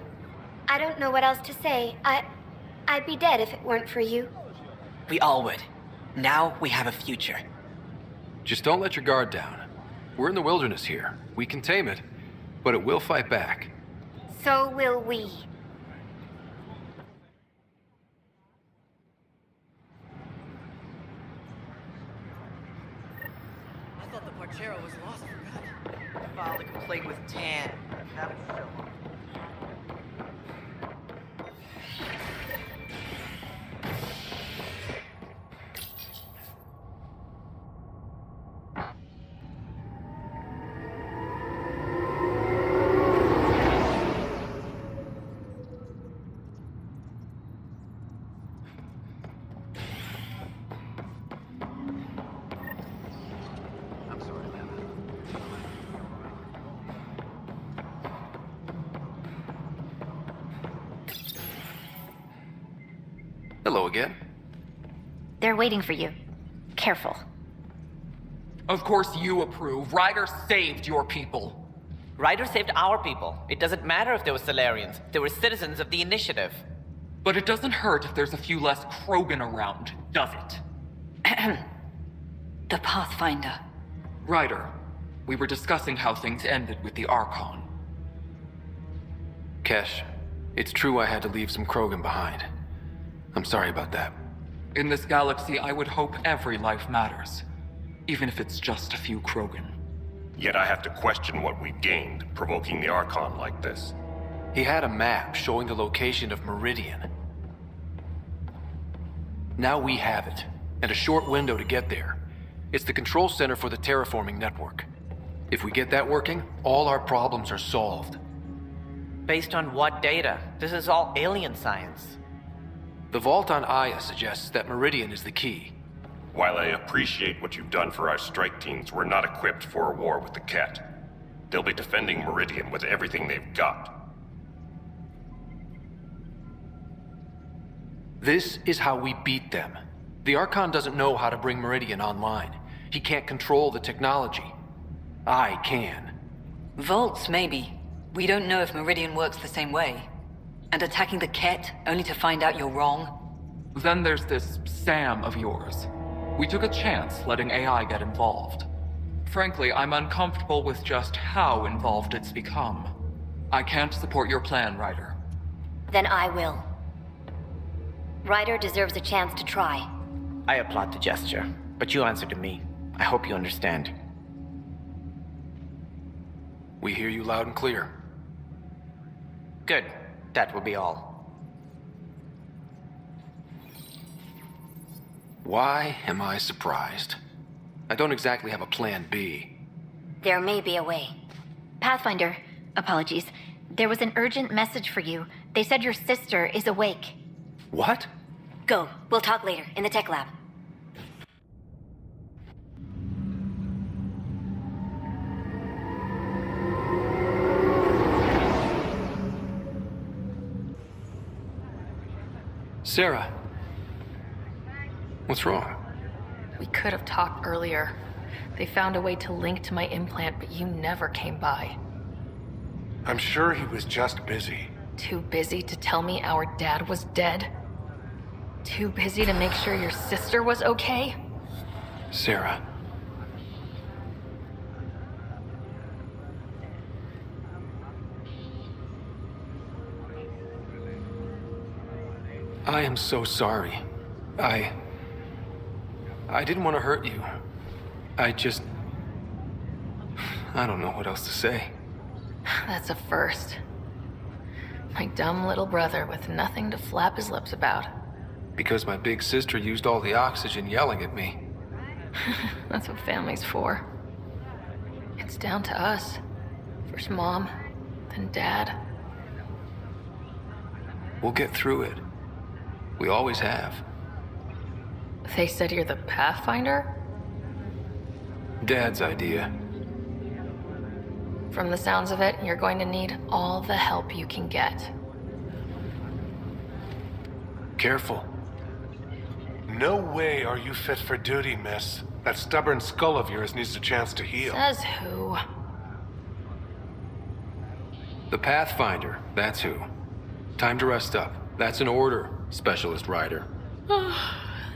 I don't know what else to say. I'd be dead if it weren't for you. We all would. Now we have a future. Just don't let your guard down. We're in the wilderness here. We can tame it, but it will fight back. So will we. I thought the Parchero was lost. I filed a complaint with Tan. That was so long. Hello again. They're waiting for you. Careful. Of course you approve. Ryder saved your people. Ryder saved our people. It doesn't matter if they were Solarians. They were citizens of the Initiative. But it doesn't hurt if there's a few less Krogan around, does it? The Pathfinder. Ryder, we were discussing how things ended with the Archon. Kesh, it's true I had to leave some Krogan behind. I'm sorry about that. In this galaxy, I would hope every life matters. Even if it's just a few Krogan. Yet I have to question what we've gained, provoking the Archon like this. He had a map showing the location of Meridian. Now we have it, and a short window to get there. It's the control center for the terraforming network. If we get that working, all our problems are solved. Based on what data? This is all alien science. The vault on Aya suggests that Meridian is the key. While I appreciate what you've done for our strike teams, we're not equipped for a war with the Ket. They'll be defending Meridian with everything they've got. This is how we beat them. The Archon doesn't know how to bring Meridian online. He can't control the technology. I can. Vaults, maybe. We don't know if Meridian works the same way. And attacking the Ket, only to find out you're wrong? Then there's this Sam of yours. We took a chance letting AI get involved. Frankly, I'm uncomfortable with just how involved it's become. I can't support your plan, Ryder. Then I will. Ryder deserves a chance to try. I applaud the gesture, but you answer to me. I hope you understand. We hear you loud and clear. Good. That will be all. Why am I surprised? I don't exactly have a plan B. There may be a way. Pathfinder, apologies. There was an urgent message for you. They said your sister is awake. What? Go. We'll talk later, in the tech lab. Sarah. What's wrong? We could have talked earlier. They found a way to link to my implant, but you never came by. I'm sure he was just busy. Too busy to tell me our dad was dead? Too busy to make sure your sister was okay? Sarah. I am so sorry. I didn't want to hurt you. I don't know what else to say. That's a first. My dumb little brother with nothing to flap his lips about. Because my big sister used all the oxygen yelling at me. That's what family's for. It's down to us. First Mom, then Dad. We'll get through it. We always have. They said you're the Pathfinder? Dad's idea. From the sounds of it, you're going to need all the help you can get. Careful. No way are you fit for duty, miss. That stubborn skull of yours needs a chance to heal. Says who? The Pathfinder, that's who. Time to rest up. That's an order, Specialist Ryder.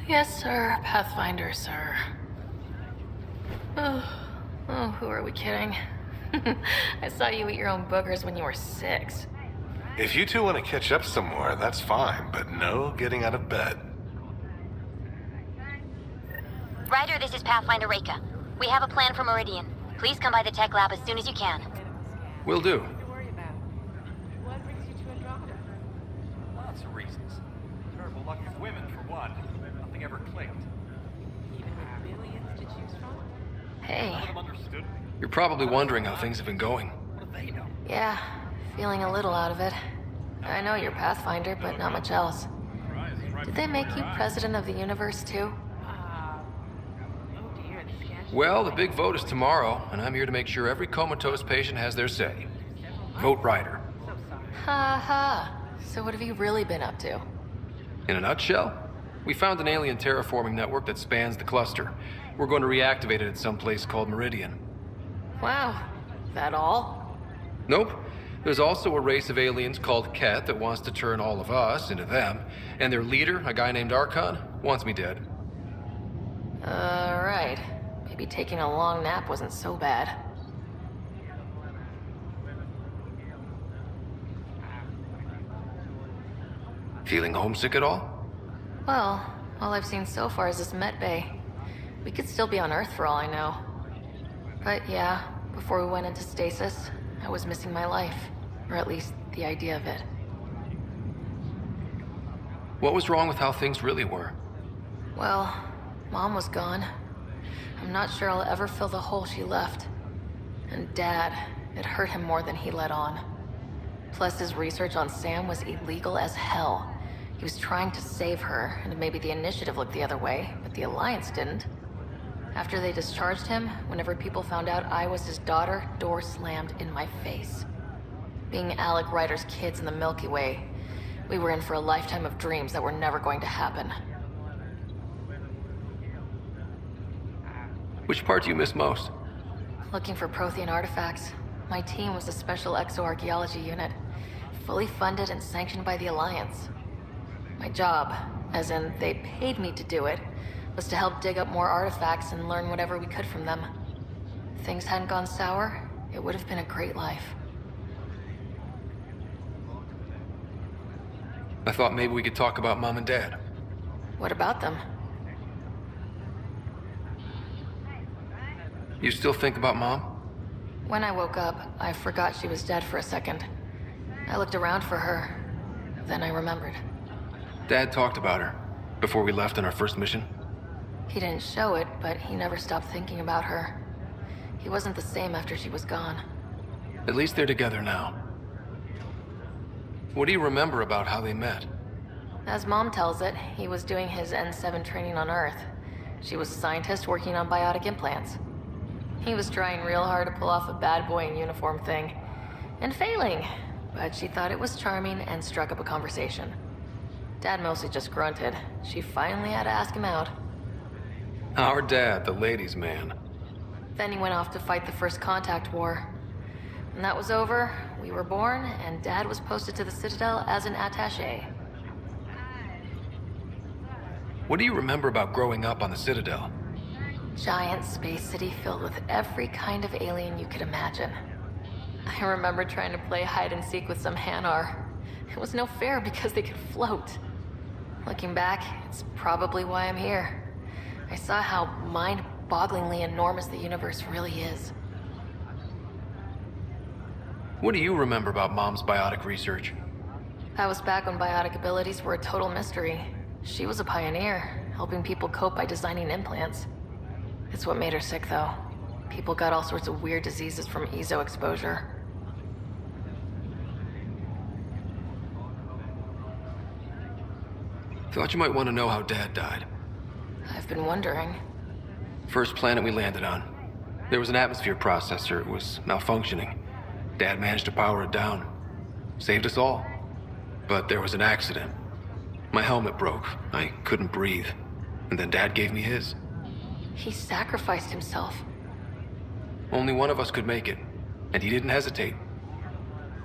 Yes, sir. Pathfinder, sir. Oh, who are we kidding? I saw you eat your own boogers when you were 6. If you two want to catch up some more, that's fine, but no getting out of bed. Ryder, this is Pathfinder Reika. We have a plan for Meridian. Please come by the tech lab as soon as you can. Will do. What brings you to Andromeda? Lots of reasons. Terrible luck with women, for one. Nothing ever clicked. Even with billions to choose from? Hey. None of them understood me. You're probably wondering how things have been going. What do they know? Yeah, feeling a little out of it. I know you're Pathfinder, but not much else. Did they make you president of the universe, too? Well, the big vote is tomorrow, and I'm here to make sure every comatose patient has their say. Vote Ryder. Ha ha. So what have you really been up to? In a nutshell, we found an alien terraforming network that spans the cluster. We're going to reactivate it at some place called Meridian. Wow. That all? Nope. There's also a race of aliens called Ket that wants to turn all of us into them, and their leader, a guy named Archon, wants me dead. Right. Maybe taking a long nap wasn't so bad. Feeling homesick at all? Well, all I've seen so far is this Met Bay. We could still be on Earth for all I know. But yeah, before we went into stasis, I was missing my life. Or at least the idea of it. What was wrong with how things really were? Well, Mom was gone. I'm not sure I'll ever fill the hole she left. And Dad, it hurt him more than he let on. Plus, his research on Sam was illegal as hell. He was trying to save her, and maybe the Initiative looked the other way, but the Alliance didn't. After they discharged him, whenever people found out I was his daughter, door slammed in my face. Being Alec Ryder's kids in the Milky Way, we were in for a lifetime of dreams that were never going to happen. Which part do you miss most? Looking for Prothean artifacts. My team was a special exoarchaeology unit, fully funded and sanctioned by the Alliance. My job, as in they paid me to do it, was to help dig up more artifacts and learn whatever we could from them. If things hadn't gone sour, it would have been a great life. I thought maybe we could talk about Mom and Dad. What about them? You still think about Mom? When I woke up, I forgot she was dead for a second. I looked around for her. Then I remembered. Dad talked about her before we left on our first mission. He didn't show it, but he never stopped thinking about her. He wasn't the same after she was gone. At least they're together now. What do you remember about how they met? As Mom tells it, he was doing his N7 training on Earth. She was a scientist working on biotic implants. He was trying real hard to pull off a bad boy in uniform thing, and failing, but she thought it was charming and struck up a conversation. Dad mostly just grunted. She finally had to ask him out. Our dad, the ladies' man. Then he went off to fight the First Contact War. When that was over, we were born, and Dad was posted to the Citadel as an attaché. What do you remember about growing up on the Citadel? Giant space city filled with every kind of alien you could imagine. I remember trying to play hide and seek with some Hanar. It was no fair because they could float. Looking back, it's probably why I'm here. I saw how mind-bogglingly enormous the universe really is. What do you remember about Mom's biotic research? That was back when biotic abilities were a total mystery. She was a pioneer, helping people cope by designing implants. It's what made her sick, though. People got all sorts of weird diseases from EZO exposure. Thought you might want to know how Dad died. I've been wondering. First planet we landed on. There was an atmosphere processor. It was malfunctioning. Dad managed to power it down. Saved us all. But there was an accident. My helmet broke. I couldn't breathe. And then Dad gave me his. He sacrificed himself. Only one of us could make it. And he didn't hesitate.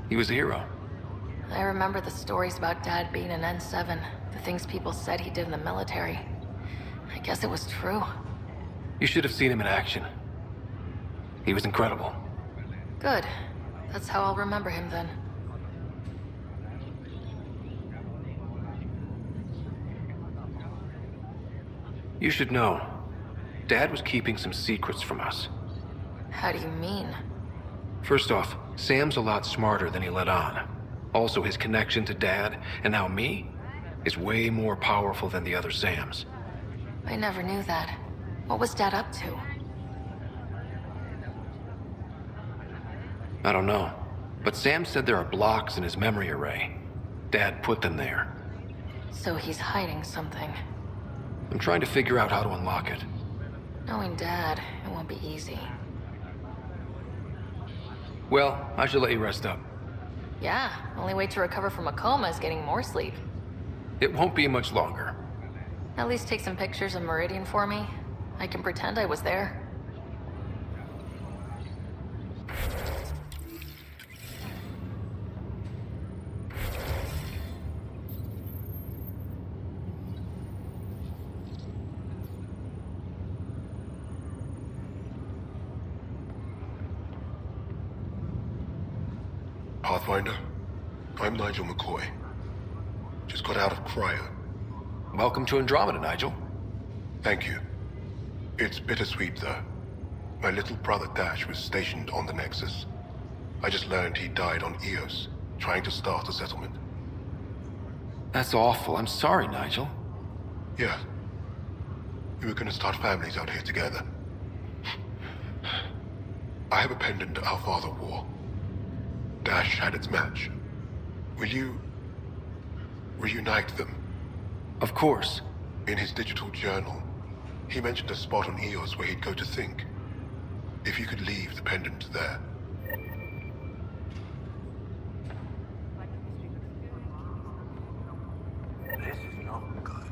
He was a hero. I remember the stories about Dad being an N7. The things people said he did in the military. I guess it was true. You should have seen him in action. He was incredible. Good. That's how I'll remember him then. You should know. Dad was keeping some secrets from us. How do you mean? First off, Sam's a lot smarter than he let on. Also, his connection to Dad, and now me, is way more powerful than the other Sams. I never knew that. What was Dad up to? I don't know. But Sam said there are blocks in his memory array. Dad put them there. So he's hiding something. I'm trying to figure out how to unlock it. Knowing Dad, it won't be easy. Well, I should let you rest up. Yeah, only way to recover from a coma is getting more sleep. It won't be much longer. At least take some pictures of Meridian for me. I can pretend I was there. Pathfinder, I'm Nigel McCoy. Just got out of cryo. Welcome to Andromeda, Nigel. Thank you. It's bittersweet, though. My little brother Dash was stationed on the Nexus. I just learned he died on Eos, trying to start a settlement. That's awful. I'm sorry, Nigel. Yeah. We were gonna start families out here together. I have a pendant our father wore. Dash had its match. Will you reunite them? Of course. In his digital journal, he mentioned a spot on Eos where he'd go to think. If you could leave the pendant there. This is not good.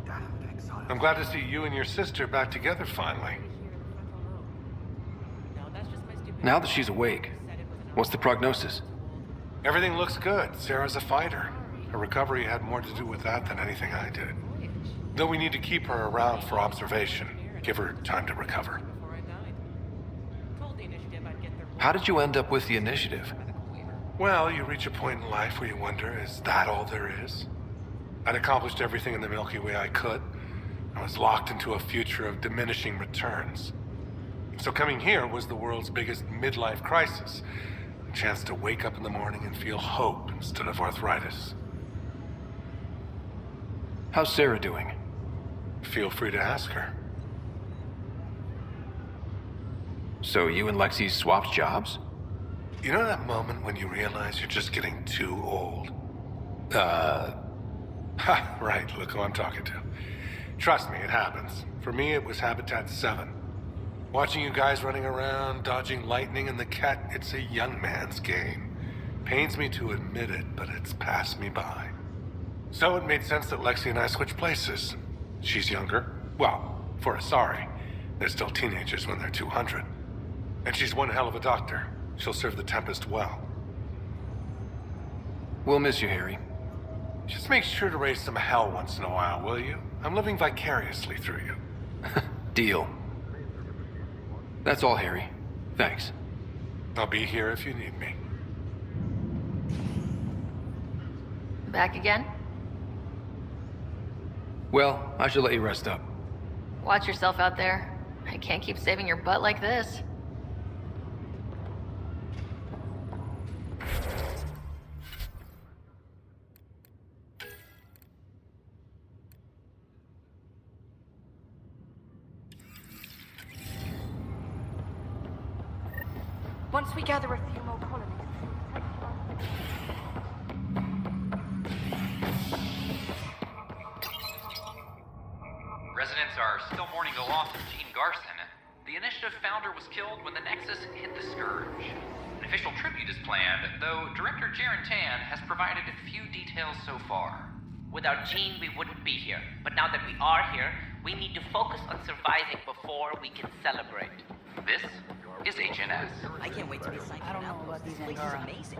Damn exciting. I'm glad to see you and your sister back together finally. Now that she's awake, what's the prognosis? Everything looks good. Sarah's a fighter. Her recovery had more to do with that than anything I did. Though we need to keep her around for observation. Give her time to recover. How did you end up with the initiative? Well, you reach a point in life where you wonder, is that all there is? I'd accomplished everything in the Milky Way I could. I was locked into a future of diminishing returns. So coming here was the world's biggest midlife crisis. A chance to wake up in the morning and feel hope instead of arthritis. How's Sarah doing? Feel free to ask her. So you and Lexi swapped jobs? You know that moment when you realize you're just getting too old? Right, look who I'm talking to. Trust me, it happens. For me, it was Habitat 7. Watching you guys running around, dodging lightning and the cat, it's a young man's game. Pains me to admit it, but it's passed me by. So it made sense that Lexi and I switched places. She's younger. Well, for Asari. They're still teenagers when they're 200. And she's one hell of a doctor. She'll serve the Tempest well. We'll miss you, Harry. Just make sure to raise some hell once in a while, will you? I'm living vicariously through you. Deal. That's all, Harry. Thanks. I'll be here if you need me. Back again? Well, I should let you rest up. Watch yourself out there. I can't keep saving your butt like this. Once we gather a few more colonies. Residents are still mourning the loss of Gene Garson. The initiative founder was killed when the Nexus hit the Scourge. An official tribute is planned, though Director Jaren Tan has provided few details so far. Without Gene, we wouldn't be here. But now that we are here, we need to focus on surviving before we can celebrate. This is HNS. I can't wait to be signed. I don't know about these things. This place is amazing.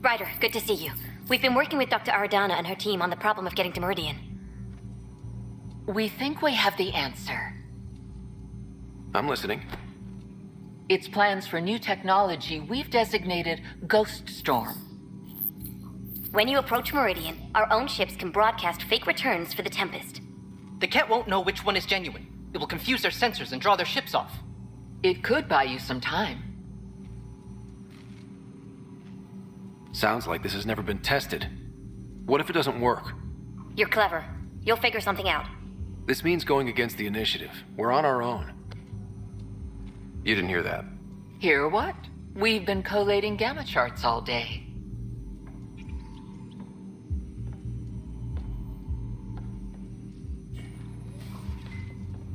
Ryder, good to see you. We've been working with Dr. Aradana and her team on the problem of getting to Meridian. We think we have the answer. I'm listening. It's plans for new technology we've designated Ghost Storm. When you approach Meridian, our own ships can broadcast fake returns for the Tempest. The Ket won't know which one is genuine. It will confuse their sensors and draw their ships off. It could buy you some time. Sounds like this has never been tested. What if it doesn't work? You're clever. You'll figure something out. This means going against the initiative. We're on our own. You didn't hear that. Hear what? We've been collating gamma charts all day.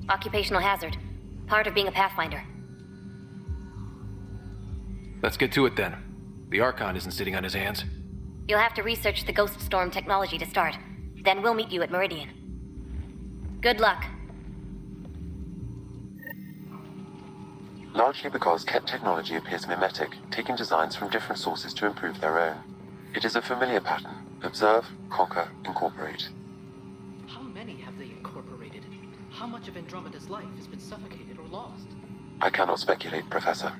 Occupational hazard. Part of being a Pathfinder. Let's get to it then. The Archon isn't sitting on his hands. You'll have to research the Ghost Storm technology to start. Then we'll meet you at Meridian. Good luck. Largely because Ket technology appears mimetic, taking designs from different sources to improve their own. It is a familiar pattern. Observe, conquer, incorporate. How many have they incorporated? How much of Andromeda's life has been suffocated or lost? I cannot speculate, Professor.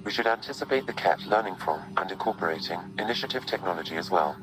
We should anticipate the Ket learning from and incorporating initiative technology as well.